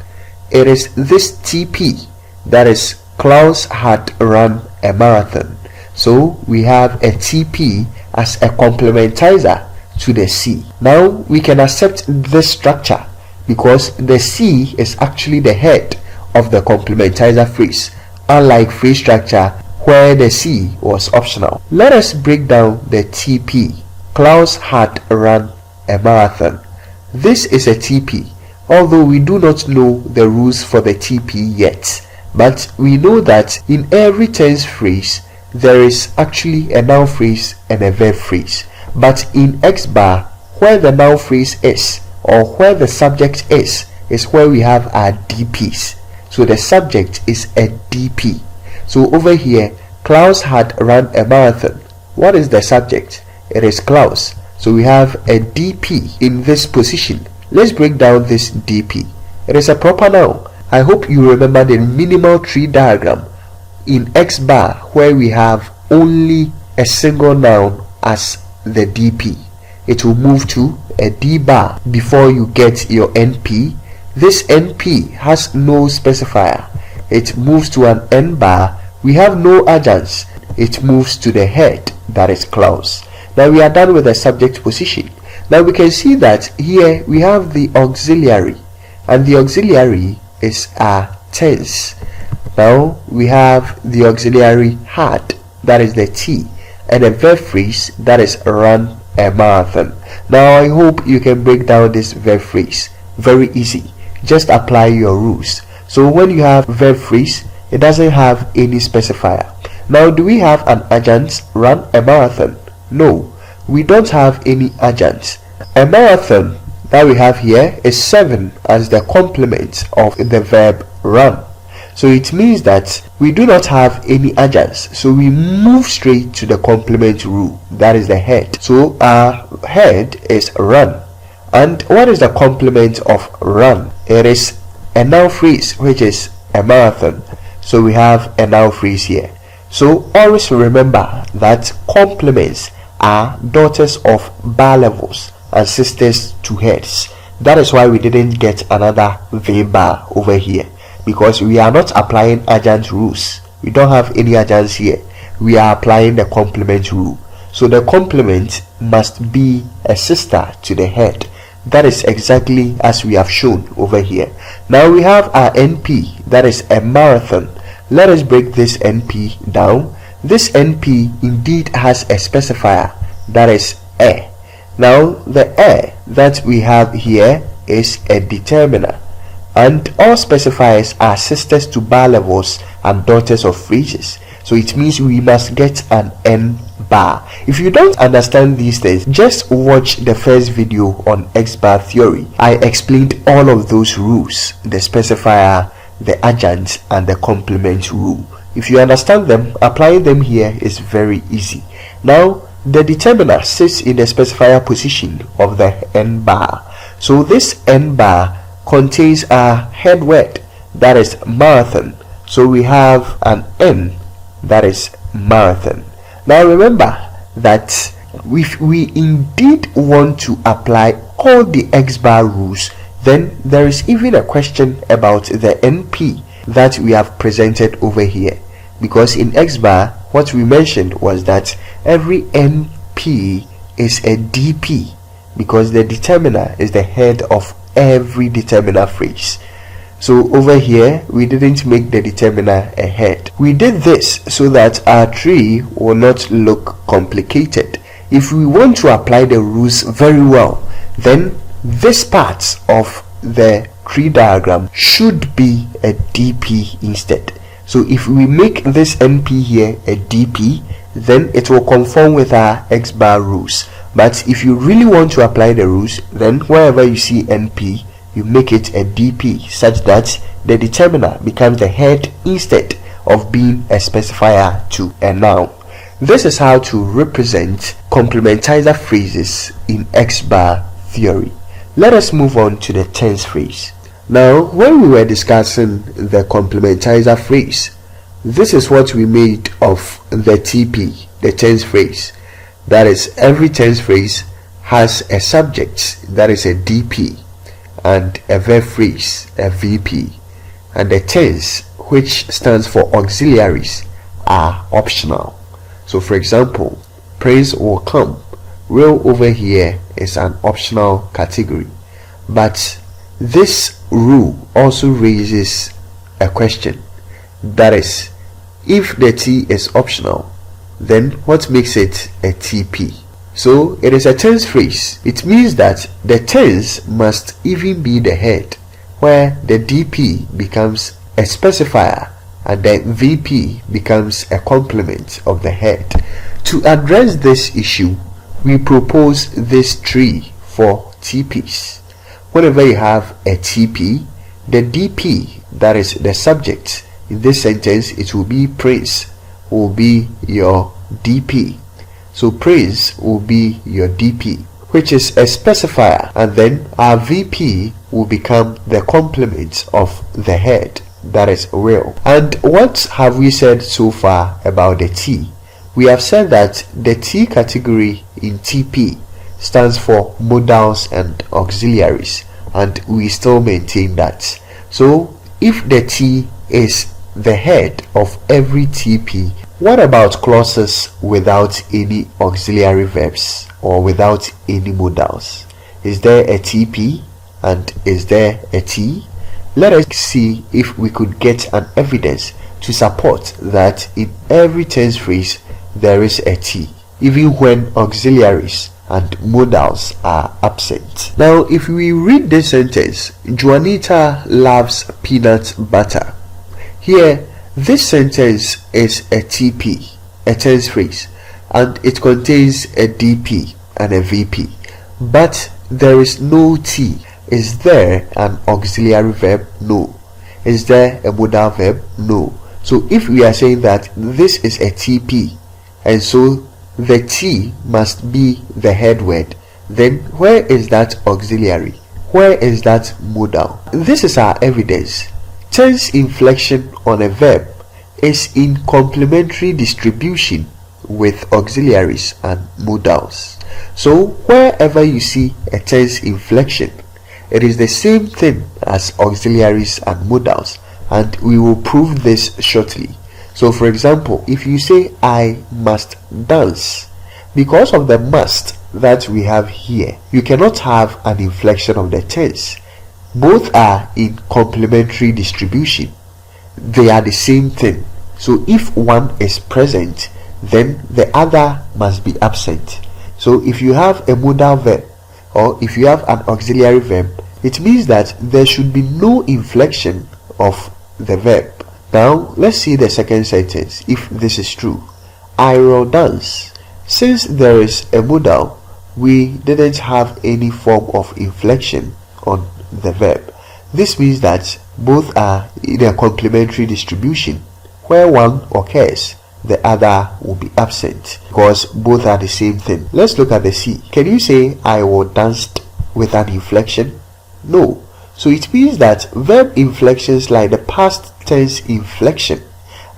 It is this TP, that is Klaus had run a marathon. So we have a TP as a complementizer to the C. Now we can accept this structure because the C is actually the head of the complementizer phrase, unlike phrase structure where the C was optional. Let us break down the TP. Klaus had run a marathon. This is a TP, although we do not know the rules for the TP yet. But we know that in every tense phrase there is actually a noun phrase and a verb phrase. But in X bar, where the noun phrase is or where the subject is where we have our DPs. So the subject is a DP. So over here, Klaus had run a marathon. What is the subject? It is Klaus. So we have a DP in this position. Let's break down this DP. It is a proper noun. I hope you remember the minimal tree diagram in X bar where we have only a single noun as the DP. It will move to a D bar before you get your NP. This NP has no specifier. It moves to an N bar. We have no adjuncts. It moves to the head, that is Klaus. Now we are done with the subject position. Now we can see that here we have the auxiliary, and the auxiliary is our tense. Now we have the auxiliary had, that is the T, and a verb phrase, that is run a marathon. Now I hope you can break down this verb phrase. Very easy. Just apply your rules. So when you have verb phrase, it doesn't have any specifier. Now do we have an adjunct, run a marathon? No, we don't have any adjunct. A marathon that we have here is 7 as the complement of the verb run. So it means that we do not have any adjuncts, so we move straight to the complement rule, that is the head. So our head is run. And what is the complement of run? It is a noun phrase, which is a marathon. So we have a noun phrase here. So always remember that complements are daughters of bar levels and sisters to heads. That is why we didn't get another V bar over here, because we are not applying adjunct rules. We don't have any adjuncts here. We are applying the complement rule. So the complement must be a sister to the head. That is exactly as we have shown over here. Now we have our NP, that is a marathon. Let us break this NP down. This NP indeed has a specifier, that is a. Now the a that we have here is a determiner, and all specifiers are sisters to bar levels and daughters of phrases. So it means we must get an N bar. If you don't understand these things, just watch the first video on X bar theory. I explained all of those rules, the specifier, the adjunct, and the complement rule. If you understand them, applying them here is very easy. Now the determiner sits in the specifier position of the N bar. So this N bar contains a head word, that is marathon. So we have an N, that is marathon. Now remember that if we indeed want to apply all the X bar rules, then there is even a question about the NP that we have presented over here, because in X bar what we mentioned was that every NP is a DP, because the determiner is the head of every determiner phrase. So over here we didn't make the determiner a head. We did this so that our tree will not look complicated. If we want to apply the rules very well, then this part of the tree diagram should be a DP instead. So if we make this NP here a DP, then it will conform with our X bar rules. But if you really want to apply the rules, then wherever you see NP, you make it a DP, such that the determiner becomes the head instead of being a specifier to a noun. This is how to represent complementizer phrases in X bar theory. Let us move on to the tense phrase. Now, when we were discussing the complementizer phrase, this is what we made of the TP, the tense phrase. That is, every tense phrase has a subject, that is a DP, and a verb phrase, a VP, and the tense, which stands for auxiliaries, are optional. So for example, praise will come. Will over here is an optional category, but this rule also raises a question, that is, if the T is optional, then what makes it a TP? So it is a tense phrase. It means that the tense must even be the head, where the DP becomes a specifier and the VP becomes a complement of the head. To address this issue, we propose this tree for TPs. Whenever you have a TP, the DP, that is the subject, in this sentence it will be praise, will be your DP. So praise will be your DP, which is a specifier, and then our VP will become the complement of the head, that is will. And what have we said so far about the T? We have said that the T category in TP stands for modals and auxiliaries, and we still maintain that. So if the T is the head of every TP, what about clauses without any auxiliary verbs or without any modals? Is there a TP and is there a T? Let us see if we could get an evidence to support that in every tense phrase there is a T, even when auxiliaries and modals are absent. Now, if we read this sentence, Juanita loves peanut butter. Here, this sentence is a TP, a tense phrase, and it contains a DP and a VP, but there is no T. Is there an auxiliary verb? No. Is there a modal verb? No. So if we are saying that this is a TP, and so the T must be the head word, then where is that auxiliary? Where is that modal? This is our evidence. Tense inflection on a verb is in complementary distribution with auxiliaries and modals. So wherever you see a tense inflection, it is the same thing as auxiliaries and modals, and we will prove this shortly. So for example, if you say I must dance, because of the must that we have here, you cannot have an inflection of the tense. Both are in complementary distribution. They are the same thing. So if one is present, then the other must be absent. So if you have a modal verb, or if you have an auxiliary verb, it means that there should be no inflection of the verb. Now let's see the second sentence. If this is true, I will dance. Since there is a modal, we didn't have any form of inflection on the verb. This means that both are in a complementary distribution. Where one occurs, the other will be absent, because both are the same thing. Let's look at the C. Can you say I will dance with an inflection? No. So it means that verb inflections like the past tense inflection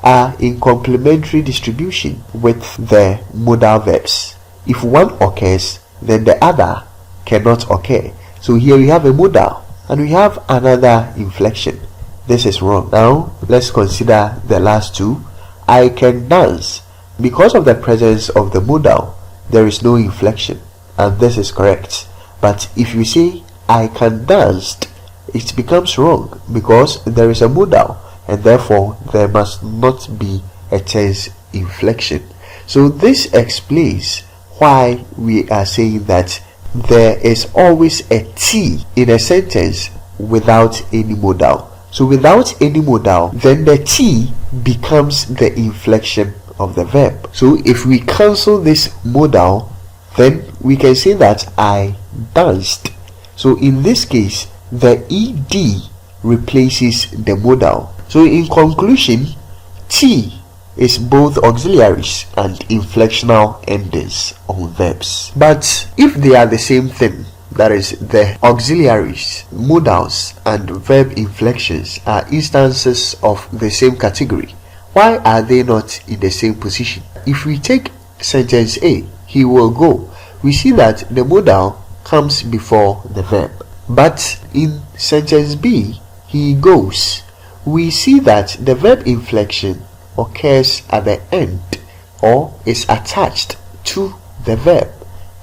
are in complementary distribution with the modal verbs. If one occurs, then the other cannot occur. So here we have a modal and we have another inflection. This is wrong. Now let's consider the last two. I can dance. Because of the presence of the modal, there is no inflection, and this is correct. But if you say I can dance, it becomes wrong because there is a modal, and therefore there must not be a tense inflection. So this explains why we are saying that there is always a T in a sentence without any modal. So without any modal, then the T becomes the inflection of the verb. So if we cancel this modal, then we can say that I danced. So in this case, the ED replaces the modal. So in conclusion, T is both auxiliaries and inflectional endings on verbs. But if they are the same thing, that is, the auxiliaries, modals, and verb inflections are instances of the same category, why are they not in the same position? If we take sentence A, he will go, we see that the modal comes before the verb. But in sentence B, he goes, we see that the verb inflection occurs at the end or is attached to the verb.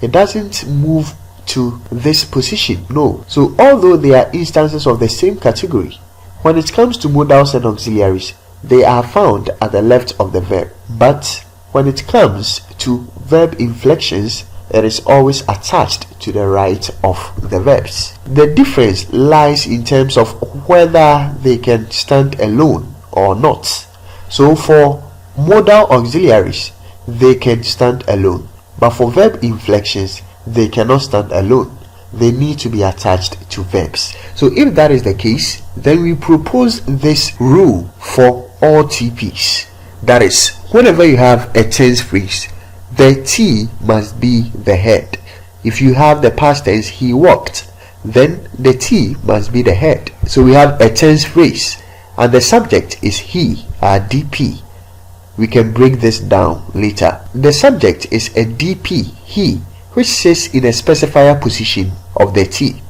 It doesn't move to this position. No. So although they are instances of the same category, when it comes to modals and auxiliaries, they are found at the left of the verb. But when it comes to verb inflections, it is always attached to the right of the verbs. The difference lies in terms of whether they can stand alone or not. So for modal auxiliaries, they can stand alone, but for verb inflections, they cannot stand alone. They need to be attached to verbs. So if that is the case, then we propose this rule for all TPs. That is, whenever you have a tense phrase, the T must be the head. If you have the past tense, he walked, then the T must be the head. So we have a tense phrase and the subject is he, our DP. We can break this down later. The subject is a DP, he, which sits in a specifier position of the T.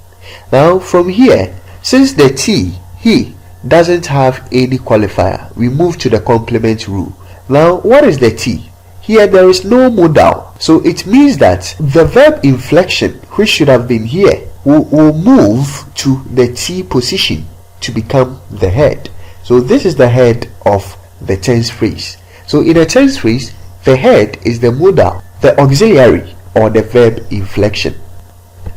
Now from here, since the T, he, doesn't have any qualifier, we move to the complement rule. Now what is the T? Here there is no modal, so it means that the verb inflection, which should have been here, will move to the T position to become the head. So this is the head of the tense phrase. So in a tense phrase, the head is the modal, the auxiliary, or the verb inflection.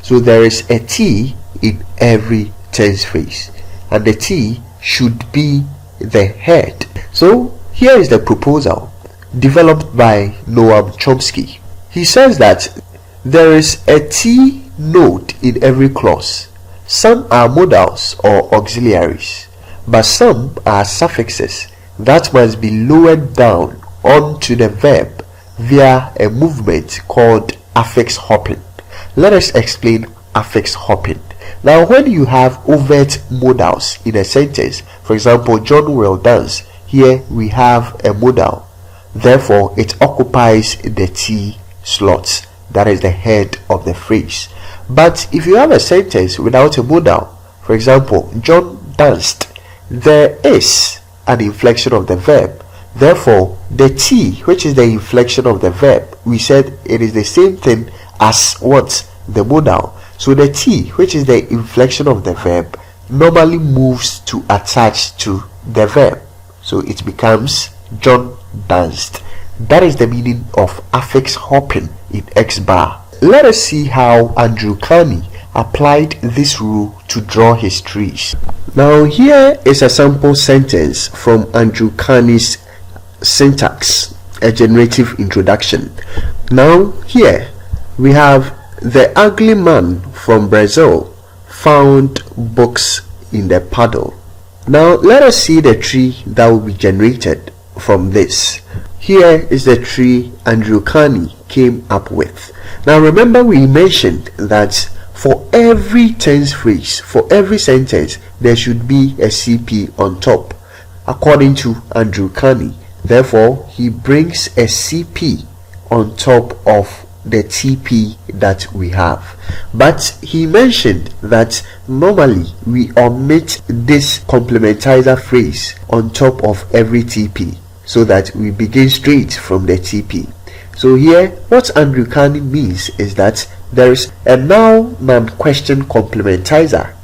So there is a T in every tense phrase, and the T should be the head. So here is the proposal developed by Noam Chomsky. He says that there is a T note in every clause. Some are modals or auxiliaries, but some are suffixes that must be lowered down onto the verb via a movement called affix hopping. Let us explain affix hopping. Now, when you have overt modals in a sentence, for example, John will dance, here we have a modal, therefore it occupies the T slot, that is the head of the phrase. But if you have a sentence without a modal, for example, John danced, there is an inflection of the verb, therefore the T, which is the inflection of the verb, we said it is the same thing as what? The modal. So the T, which is the inflection of the verb, normally moves to attach to the verb, so it becomes John danced. That is the meaning of affix hopping in X bar. Let us see how Andrew Carney applied this rule to draw his trees. Now here is a sample sentence from Andrew Carney's syntax, a generative introduction. Now here we have the ugly man from Brazil found books in the puddle. Now let us see the tree that will be generated from this. Here is the tree Andrew Carney came up with. Now remember, we mentioned that for every tense phrase, for every sentence, there should be a CP on top, according to Andrew Carney. Therefore, he brings a CP on top of the TP that we have. But he mentioned that normally we omit this complementizer phrase on top of every TP, so that we begin straight from the TP. So here, what Andrew Carney means is that there is a noun question complementizer,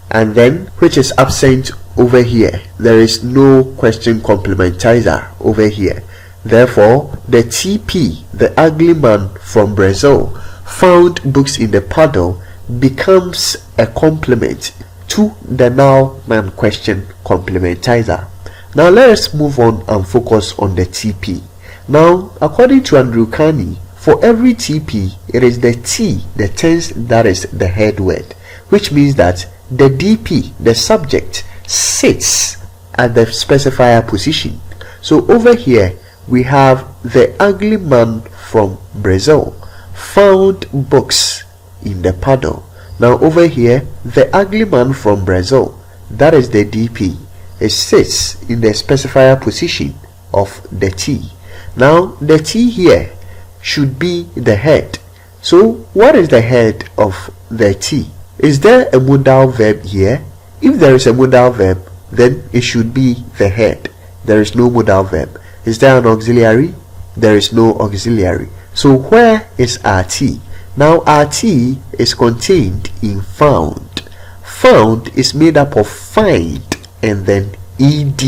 and then which is absent over here. There is no question complementizer over here. Therefore, the TP, the ugly man from Brazil found books in the puddle, becomes a complement to the noun question complementizer. Now let us move on and focus on the TP. Now, according to Andrew Carney, for every TP, it is the T, the tense, that is the head word, which means that the DP, the subject, sits at the specifier position. So over here, we have the ugly man from Brazil found books in the puddle. Now over here, the ugly man from Brazil, that is the DP, it sits in the specifier position of the T. Now the T here should be the head. So what is the head of the T? Is there a modal verb here? If there is a modal verb, then it should be the head. There is no modal verb. Is there an auxiliary? There is no auxiliary. So where is our T? Now our T is contained in found. Found is made up of find and then ed.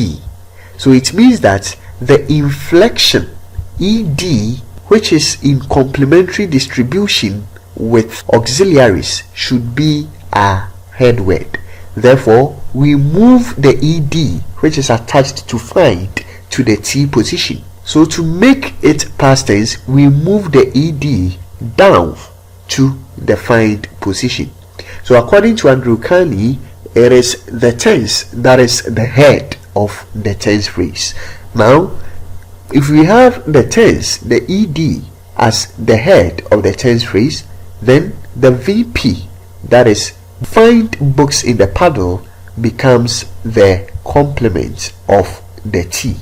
So it means that the inflection ed, which is in complementary distribution with auxiliaries, should be a head word. Therefore, we move the ed, which is attached to find, to the T position. So to make it past tense, we move the ed down to the find position. So according to Andrew Carney, it is the tense that is the head of the tense phrase. Now, if we have the tense, the ed, as the head of the tense phrase, then the VP, that is find books in the puddle, becomes the complement of the T.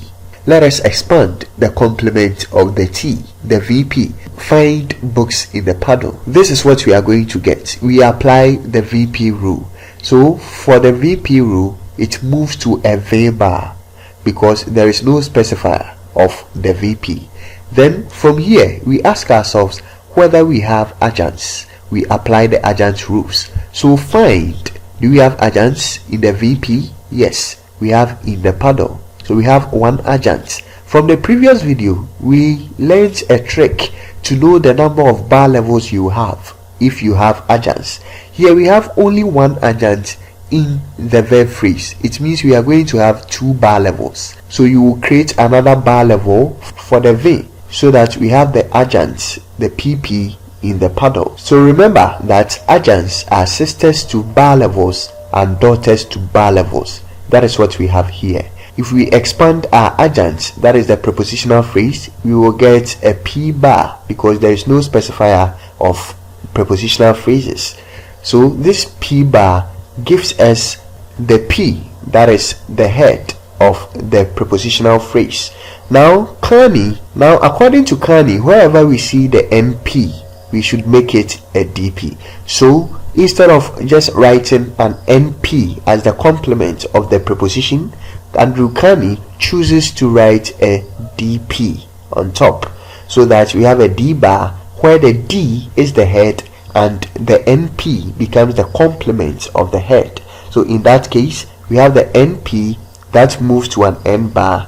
Let us expand the complement of the T, the VP, find books in the puddle. This is what we are going to get. We apply the VP rule. So for the VP rule, it moves to a V bar because there is no specifier of the VP. Then from here, we ask ourselves whether we have adjuncts. We apply the adjunct rules. So find, do we have adjuncts in the VP? Yes, we have in the puddle. So we have one adjunct. From the previous video, we learned a trick to know the number of bar levels you have if you have adjuncts. Here we have only one adjunct in the verb phrase. It means we are going to have 2 bar levels. So you will create another bar level for the V, so that we have the adjuncts, the PP, in the paddle. So remember that adjuncts are sisters to bar levels and daughters to bar levels. That is what we have here. If we expand our adjuncts, that is the prepositional phrase, we will get a P bar because there is no specifier of prepositional phrases. So this P bar gives us the P, that is the head of the prepositional phrase. Now according to Kearney, wherever we see the NP, we should make it a DP. So instead of just writing an NP as the complement of the preposition, Andrew Kearney chooses to write a DP on top, so that we have a D bar where the D is the head and the NP becomes the complement of the head. So in that case, we have the NP that moves to an N bar,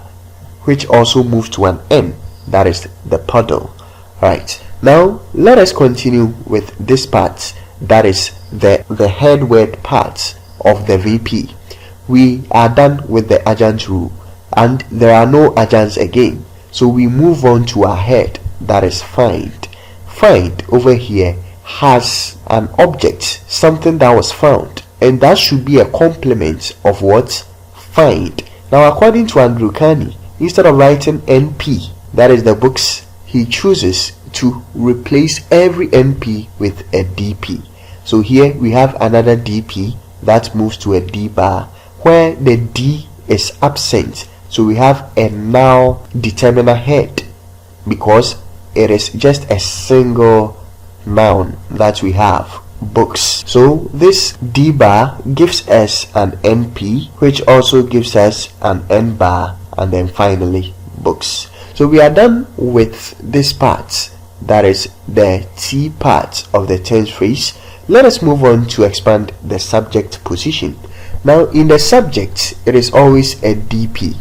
which also moves to an N, that is the puddle. Right, now let us continue with this part, that is the head word part of the VP. We are done with the adjunct rule and there are no adjuncts again, so we move on to our head, that is find. Find over here has an object, something that was found, and that should be a complement of what? Find. Now according to Andrew Kearney, instead of writing NP, that is the books, he chooses to replace every NP with a DP. So here we have another DP that moves to a D bar where the D is absent. So we have a now determiner head because it is just a single noun that we have, books. So this D bar gives us an NP, which also gives us an N bar, and then finally books. So we are done with this part, that is the T part of the tense phrase. Let us move on to expand the subject position. Now in the subject, it is always a DP,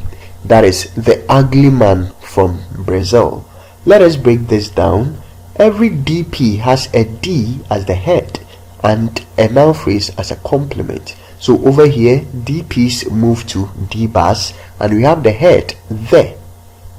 that is the ugly man from Brazil. Let us break this down. Every DP has a D as the head and a noun phrase as a complement. So over here, DPs move to D bars and we have the head there.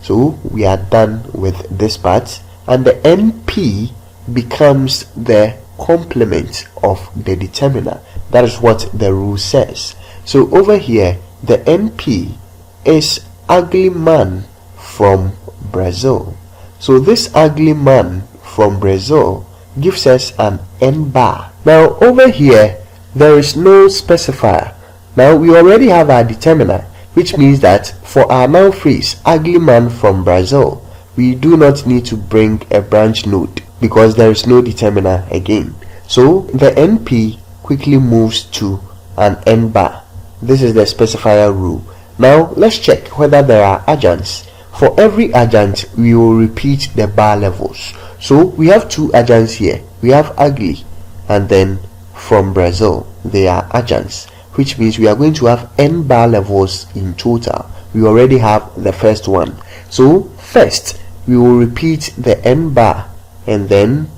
So we are done with this part, and the NP becomes the complement of the determiner. That is what the rule says. So over here, the NP is ugly man from Brazil. So this ugly man from Brazil gives us an N bar. Now over here, there is no specifier. Now we already have our determiner, which means that for our noun phrase ugly man from Brazil, we do not need to bring a branch node because there is no determiner again. So the NP quickly moves to an N bar. This is the specifier rule. Now let's check whether there are adjuncts. For every adjunct, we will repeat the bar levels. So we have 2 adjuncts here. We have ugly and then from Brazil. They are adjuncts, which means we are going to have N bar levels in total. We already have the first one. So first, we will repeat the N bar and then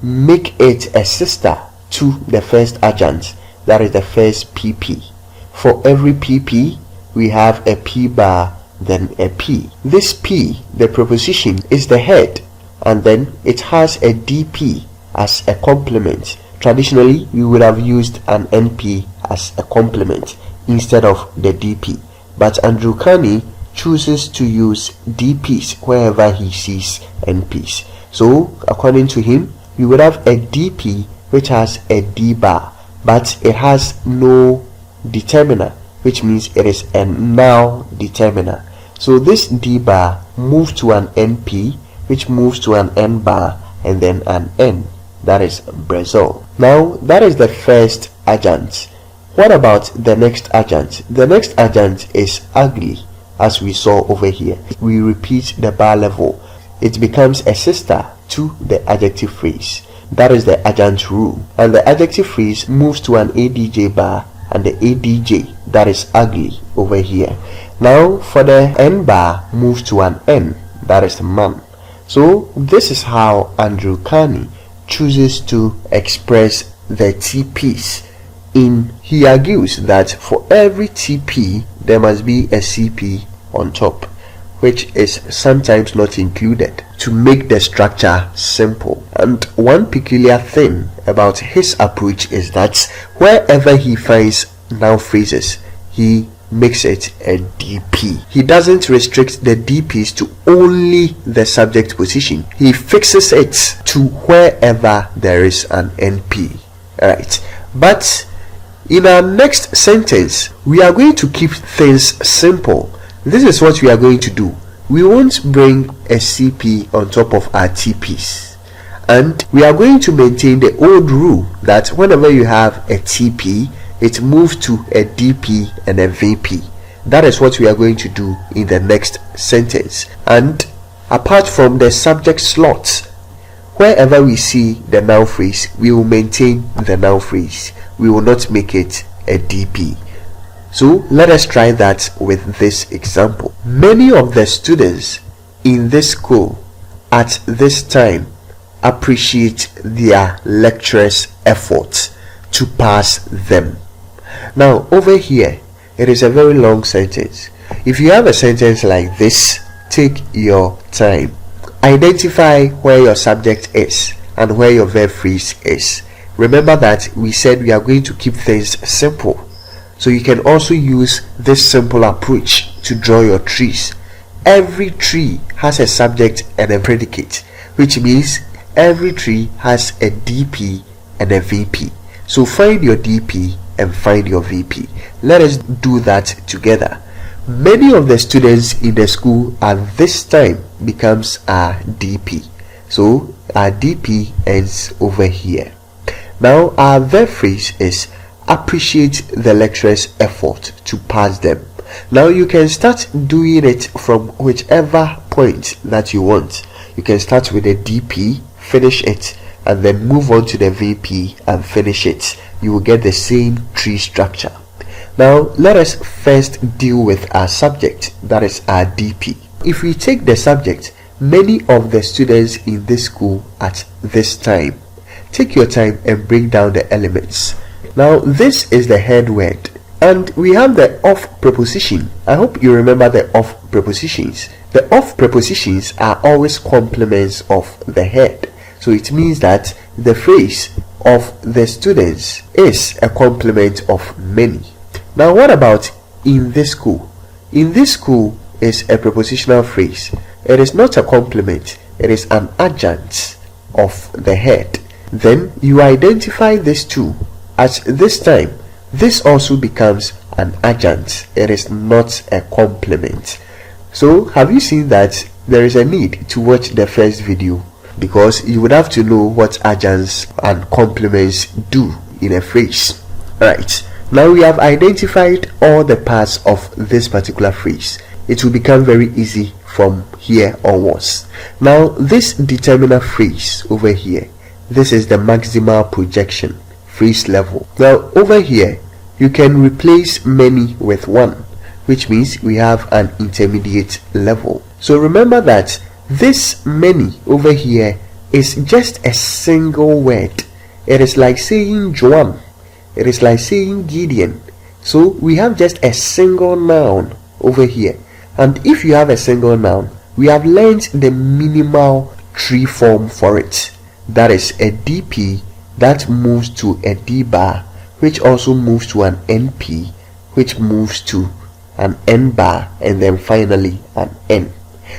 make it a sister to the first adjunct, that is the first PP. For every PP, we have a P bar, then a P. This P, the preposition, is the head, and then it has a DP as a complement. Traditionally, we would have used an NP as a complement instead of the DP, but Andrew Kearney chooses to use DPs wherever he sees NPs. So according to him, we would have a DP which has a D bar, but it has no determiner, which means it is a now determiner. So this D bar moves to an NP, which moves to an N bar and then an N, that is Brazil. Now that is the first adjunct. What about the next adjunct? The next adjunct is ugly, as we saw over here. We repeat the bar level. It becomes a sister to the adjective phrase. That is the adjunct rule, and the adjective phrase moves to an ADJ bar and the ADJ, that is ugly, over here. Now for the N bar, move to an N, that is man. So this is how Andrew Carney chooses to express the TPs. He argues that for every TP there must be a CP on top, which is sometimes not included, to make the structure simple. And one peculiar thing about his approach is that wherever he finds noun phrases, he makes it a DP. He doesn't restrict the DPs to only the subject position. He fixes it to wherever there is an NP. Alright, but in our next sentence, we are going to keep things simple. This is what we are going to do. We won't bring a CP on top of our TPs, and we are going to maintain the old rule that whenever you have a TP, it moves to a DP and a VP. That is what we are going to do in the next sentence. And apart from the subject slots, wherever we see the noun phrase, we will maintain the noun phrase. We will not make it a DP. So let us try that with this example. Many of the students in this school at this time appreciate their lecturers' efforts to pass them. Now over here, it is a very long sentence. If you have a sentence like this, take your time. Identify where your subject is and where your verb phrase is. Remember that we said we are going to keep things simple. So you can also use this simple approach to draw your trees. Every tree has a subject and a predicate, which means every tree has a DP and a VP. So find your DP and find your VP. Let us do that together. Many of the students in the school at this time becomes our DP. So our DP ends over here. Now our verb phrase is appreciate the lecturer's effort to pass them. Now you can start doing it from whichever point that you want. You can start with a DP, finish it, and then move on to the VP and finish it. You will get the same tree structure. Now let us first deal with our subject, that is our DP. If we take the subject, many of the students in this school at this time. Take your time and break down the elements. Now this is the head word, and we have the of preposition. I hope you remember the of prepositions. The of prepositions are always complements of the head. So it means that the phrase of the students is a complement of many. Now what about in this school? In this school is a prepositional phrase. It is not a complement, it is an adjunct of the head. Then you identify this too. At this time, this also becomes an adjunct. It is not a complement. So have you seen that there is a need to watch the first video, because you would have to know what adjuncts and complements do in a phrase. Right, now we have identified all the parts of this particular phrase. It will become very easy from here onwards. Now this determiner phrase over here, this is the maximal projection phrase level. Now over here you can replace many with one, which means we have an intermediate level. So remember that this many over here is just a single word. It is like saying Joan, it is like saying Gideon. So we have just a single noun over here, and if you have a single noun, we have learned the minimal tree form for it. That is a DP that moves to a D bar, which also moves to an NP, which moves to an N bar, and then finally an N.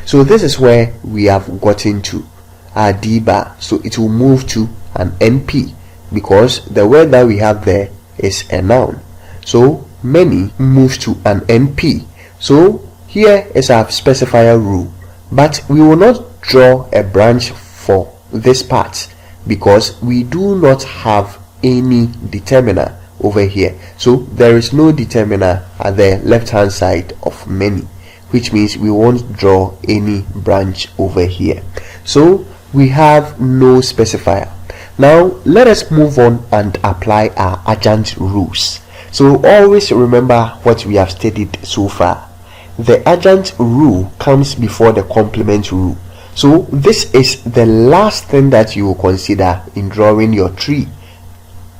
So this is where we have gotten to our D bar. So it will move to an NP because the word that we have there is a noun. So many moves to an NP. So here is our specifier rule, but we will not draw a branch for this part because we do not have any determiner over here. So there is no determiner at the left hand side of many, which means we won't draw any branch over here. So we have no specifier. Now let us move on and apply our adjunct rules. So always remember what we have studied so far. the adjunct rule comes before the complement rule. So this is the last thing that you will consider in drawing your tree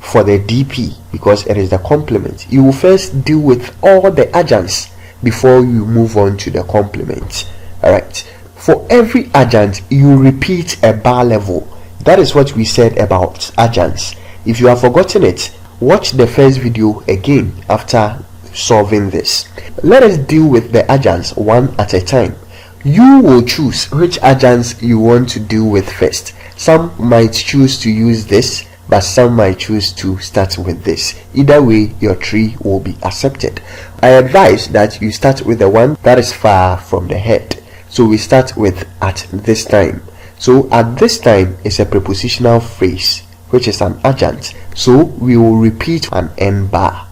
for the DP, because it is the complement. You will first deal with all the adjuncts before you move on to the complement. Alright, for every adjunct you repeat a bar level. That is what we said about adjuncts. If you have forgotten it, watch the first video again after solving this. Let us deal with the adjuncts one at a time. You will choose which adjuncts you want to deal with first. Some might choose to use this, but some might choose to start with this. Either way, your tree will be accepted. I advise that you start with the one that is far from the head. So we start with at this time. So at this time is a prepositional phrase, which is an adjunct. So we will repeat an N bar.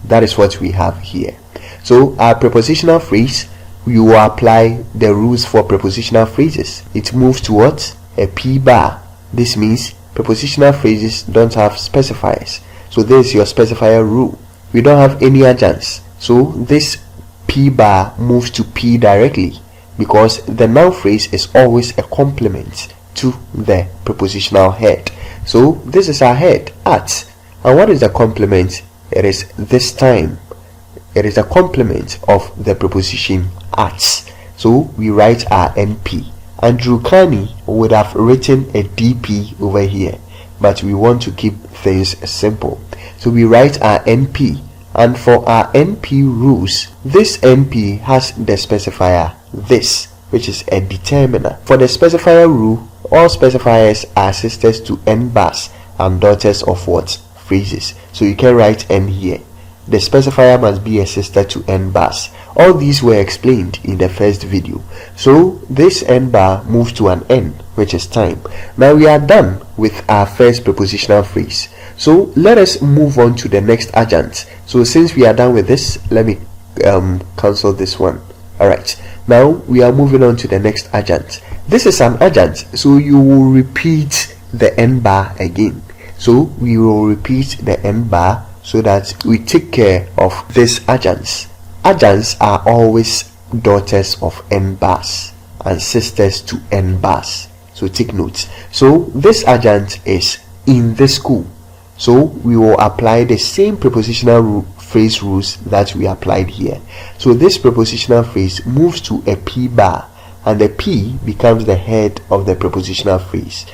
That is what we have here. So our prepositional phrase, we will apply the rules for prepositional phrases. It moves to what? A P bar. This means prepositional phrases don't have specifiers. So this is your specifier rule. We don't have any adjuncts. So this P bar moves to P directly, because the noun phrase is always a complement to the prepositional head. So this is our head, at. And what is the complement? It is this time. It is a complement of the preposition at. So we write our NP. Andrew Carney would have written a DP over here, but we want to keep things simple. So we write our NP, and for our NP rules, this NP has the specifier this, which is a determiner. For the specifier rule, all specifiers are sisters to N bars and daughters of what? Phrases. So you can write N here. The specifier must be a sister to N bars. All these were explained in the first video. So this N bar moves to an N, which is time. Now we are done with our first prepositional phrase. So let us move on to the next adjunct. So since we are done with this, let me cancel this one. Alright, now we are moving on to the next adjunct. This is an adjunct, so you will repeat the N bar again. So we will repeat the N bar so that we take care of these adjuncts. Adjuncts are always daughters of N bars and sisters to N bars. So take note. So this adjunct is in the school. So we will apply the same prepositional phrase rules that we applied here. So this prepositional phrase moves to a P bar, and the P becomes the head of the prepositional phrase.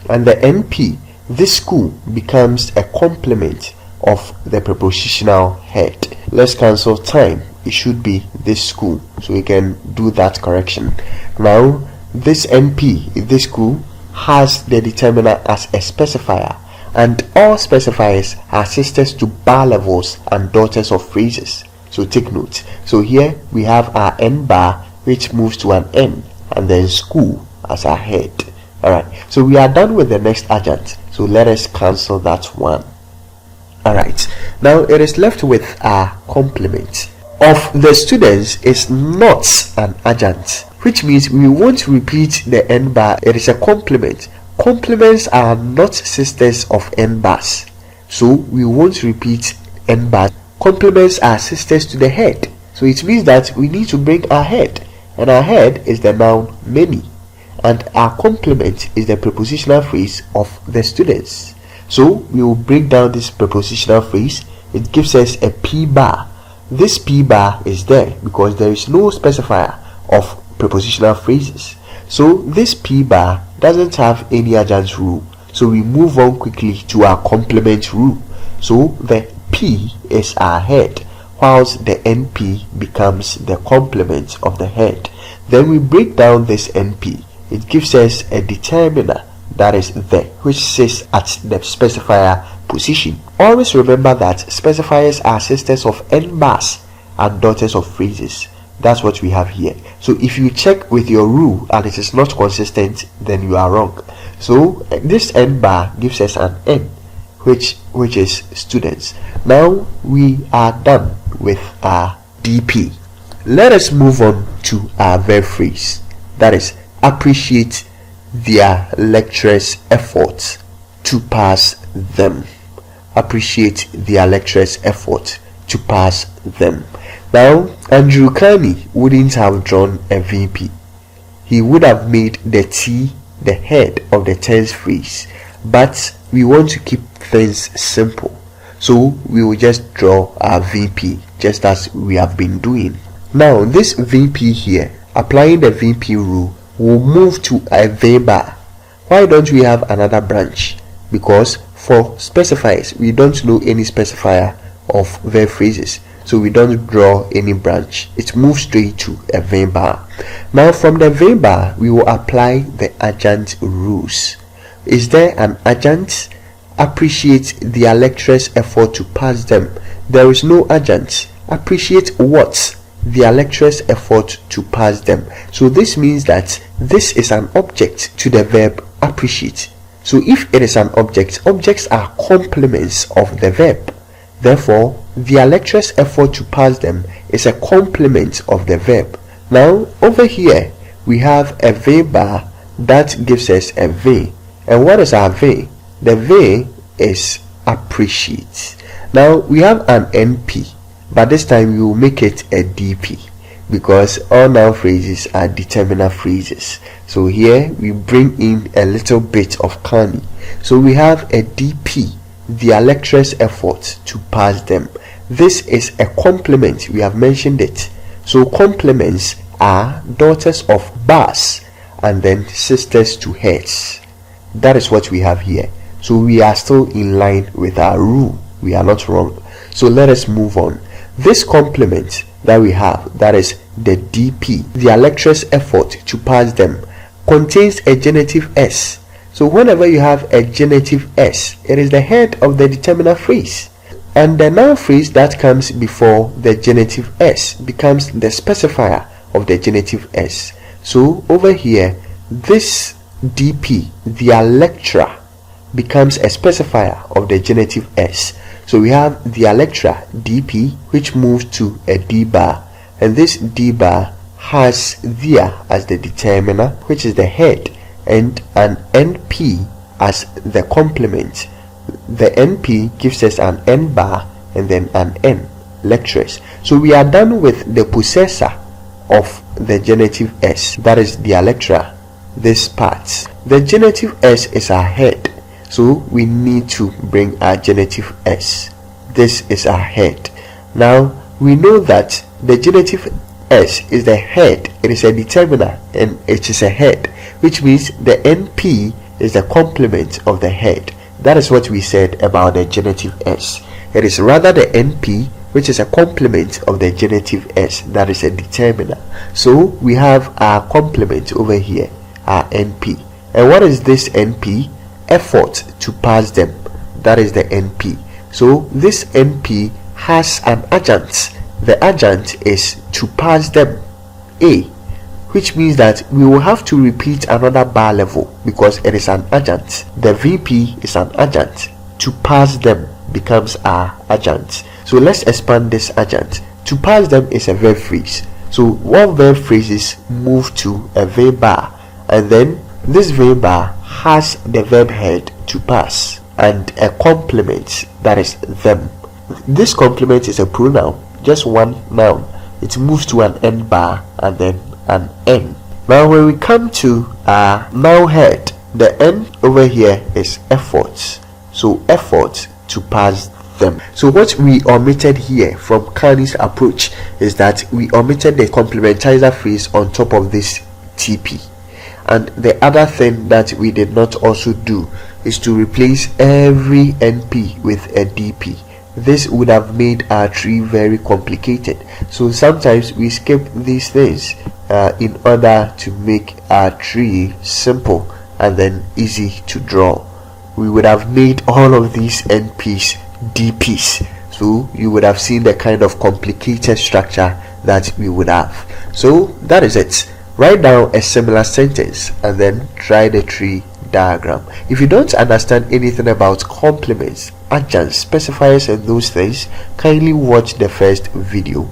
And the NP, this school, becomes a complement of the prepositional head. Let's cancel time. It should be this school, so we can do that correction. Now this NP, this school, has the determiner as a specifier, and all specifiers are sisters to bar levels and daughters of phrases. So take note. So here we have our N bar, which moves to an N, and then school as our head. Alright, so we are done with the next adjunct. So let us cancel that one. Alright, now it is left with our complement. Of the students is not an adjunct, which means we won't repeat the N bar. It is a complement. Complements are not sisters of N bars, so we won't repeat N bars. Complements are sisters to the head, so it means that we need to bring our head, and our head is the noun many, and our complement is the prepositional phrase of the students. So we will break down this prepositional phrase. It gives us a P bar. This P bar is there because there is no specifier of prepositional phrases. So this P bar doesn't have any adjunct rule. So we move on quickly to our complement rule. So the P is our head, whilst the NP becomes the complement of the head. Then we break down this NP. It gives us a determiner, that is the, which sits at the specifier position. Always remember that specifiers are sisters of N bars and daughters of phrases. That's what we have here. So if you check with your rule and it is not consistent, then you are wrong. So this N bar gives us an N, which is students. Now we are done with our DP. Let us move on to our verb phrase, that is appreciate their lecturers' efforts to pass them. Appreciate their lecturers' effort to pass them. Now, Andrew Carney wouldn't have drawn a VP. He would have made the T the head of the tense phrase, but we want to keep things simple, so we will just draw our VP just as we have been doing. Now, this VP here, applying the VP rule, will move to a verb. Why don't we have another branch? Because for specifies, we don't know any specifier of verb phrases, so we don't draw any branch. It moves straight to a verb. Now, from the verb, we will apply the adjunct rules. Is there an adjunct? Appreciate the lecturer's effort to pass them. There is no adjunct. Appreciate what? The lecturer's effort to pass them. So this means that this is an object to the verb appreciate. So if it is an object, objects are complements of the verb. Therefore, the lecturer's effort to pass them is a complement of the verb. Now, over here, we have a verb that gives us a V. And what is our V? The V is appreciate. Now, we have an NP, but this time we will make it a DP, because all noun phrases are determiner phrases. So here we bring in a little bit of Carney. So we have a DP, the lecturer's effort to pass them. This is a complement. We have mentioned it. So complements are daughters of bars and then sisters to heads. That is what we have here. So we are still in line with our rule. We are not wrong. So let us move on. This complement that we have, that is the DP, the lecturer's effort to pass them, contains a genitive S. So whenever you have a genitive S, it is the head of the determiner phrase. And the noun phrase that comes before the genitive S becomes the specifier of the genitive S. So over here, this DP, the lecturer, becomes a specifier of the genitive S. So we have the lecturer DP, which moves to a D bar, and this D bar has there as the determiner, which is the head, and an NP as the complement. The NP gives us an N bar and then an N, lecturers. So we are done with the possessor of the genitive S, that is the lecturer, this part. The genitive S is our head, so we need to bring our genitive S. This is our head. Now we know that the genitive S is the head, it is a determiner and it is a head, which means the NP is the complement of the head. That is what we said about the genitive S. It is rather the NP which is a complement of the genitive S, that is a determiner. So we have our complement over here, our NP. And what is this NP? Effort to pass them, that is the NP. So this NP has an adjunct. The adjunct is to pass them, A, which means that we will have to repeat another bar level because it is an adjunct. The VP is an adjunct. To pass them becomes our adjunct. So let's expand this adjunct. To pass them is a verb phrase. So what verb phrases move to a verb bar, and then this verb bar has the verb head to pass and a complement, that is them. This complement is a pronoun, just one noun. It moves to an N bar and then an N. Now when we come to our noun head, the N over here is effort. So effort to pass them. So what we omitted here from Carney's approach is that we omitted the complementizer phrase on top of this TP. And the other thing that we did not also do is to replace every NP with a DP. This would have made our tree very complicated. So sometimes we skip these things in order to make our tree simple and then easy to draw. We would have made all of these NPs DPs. So you would have seen the kind of complicated structure that we would have. So that is it. Write down a similar sentence and then try the tree diagram. If you don't understand anything about complements, adjuncts, specifiers and those things, kindly watch the first video.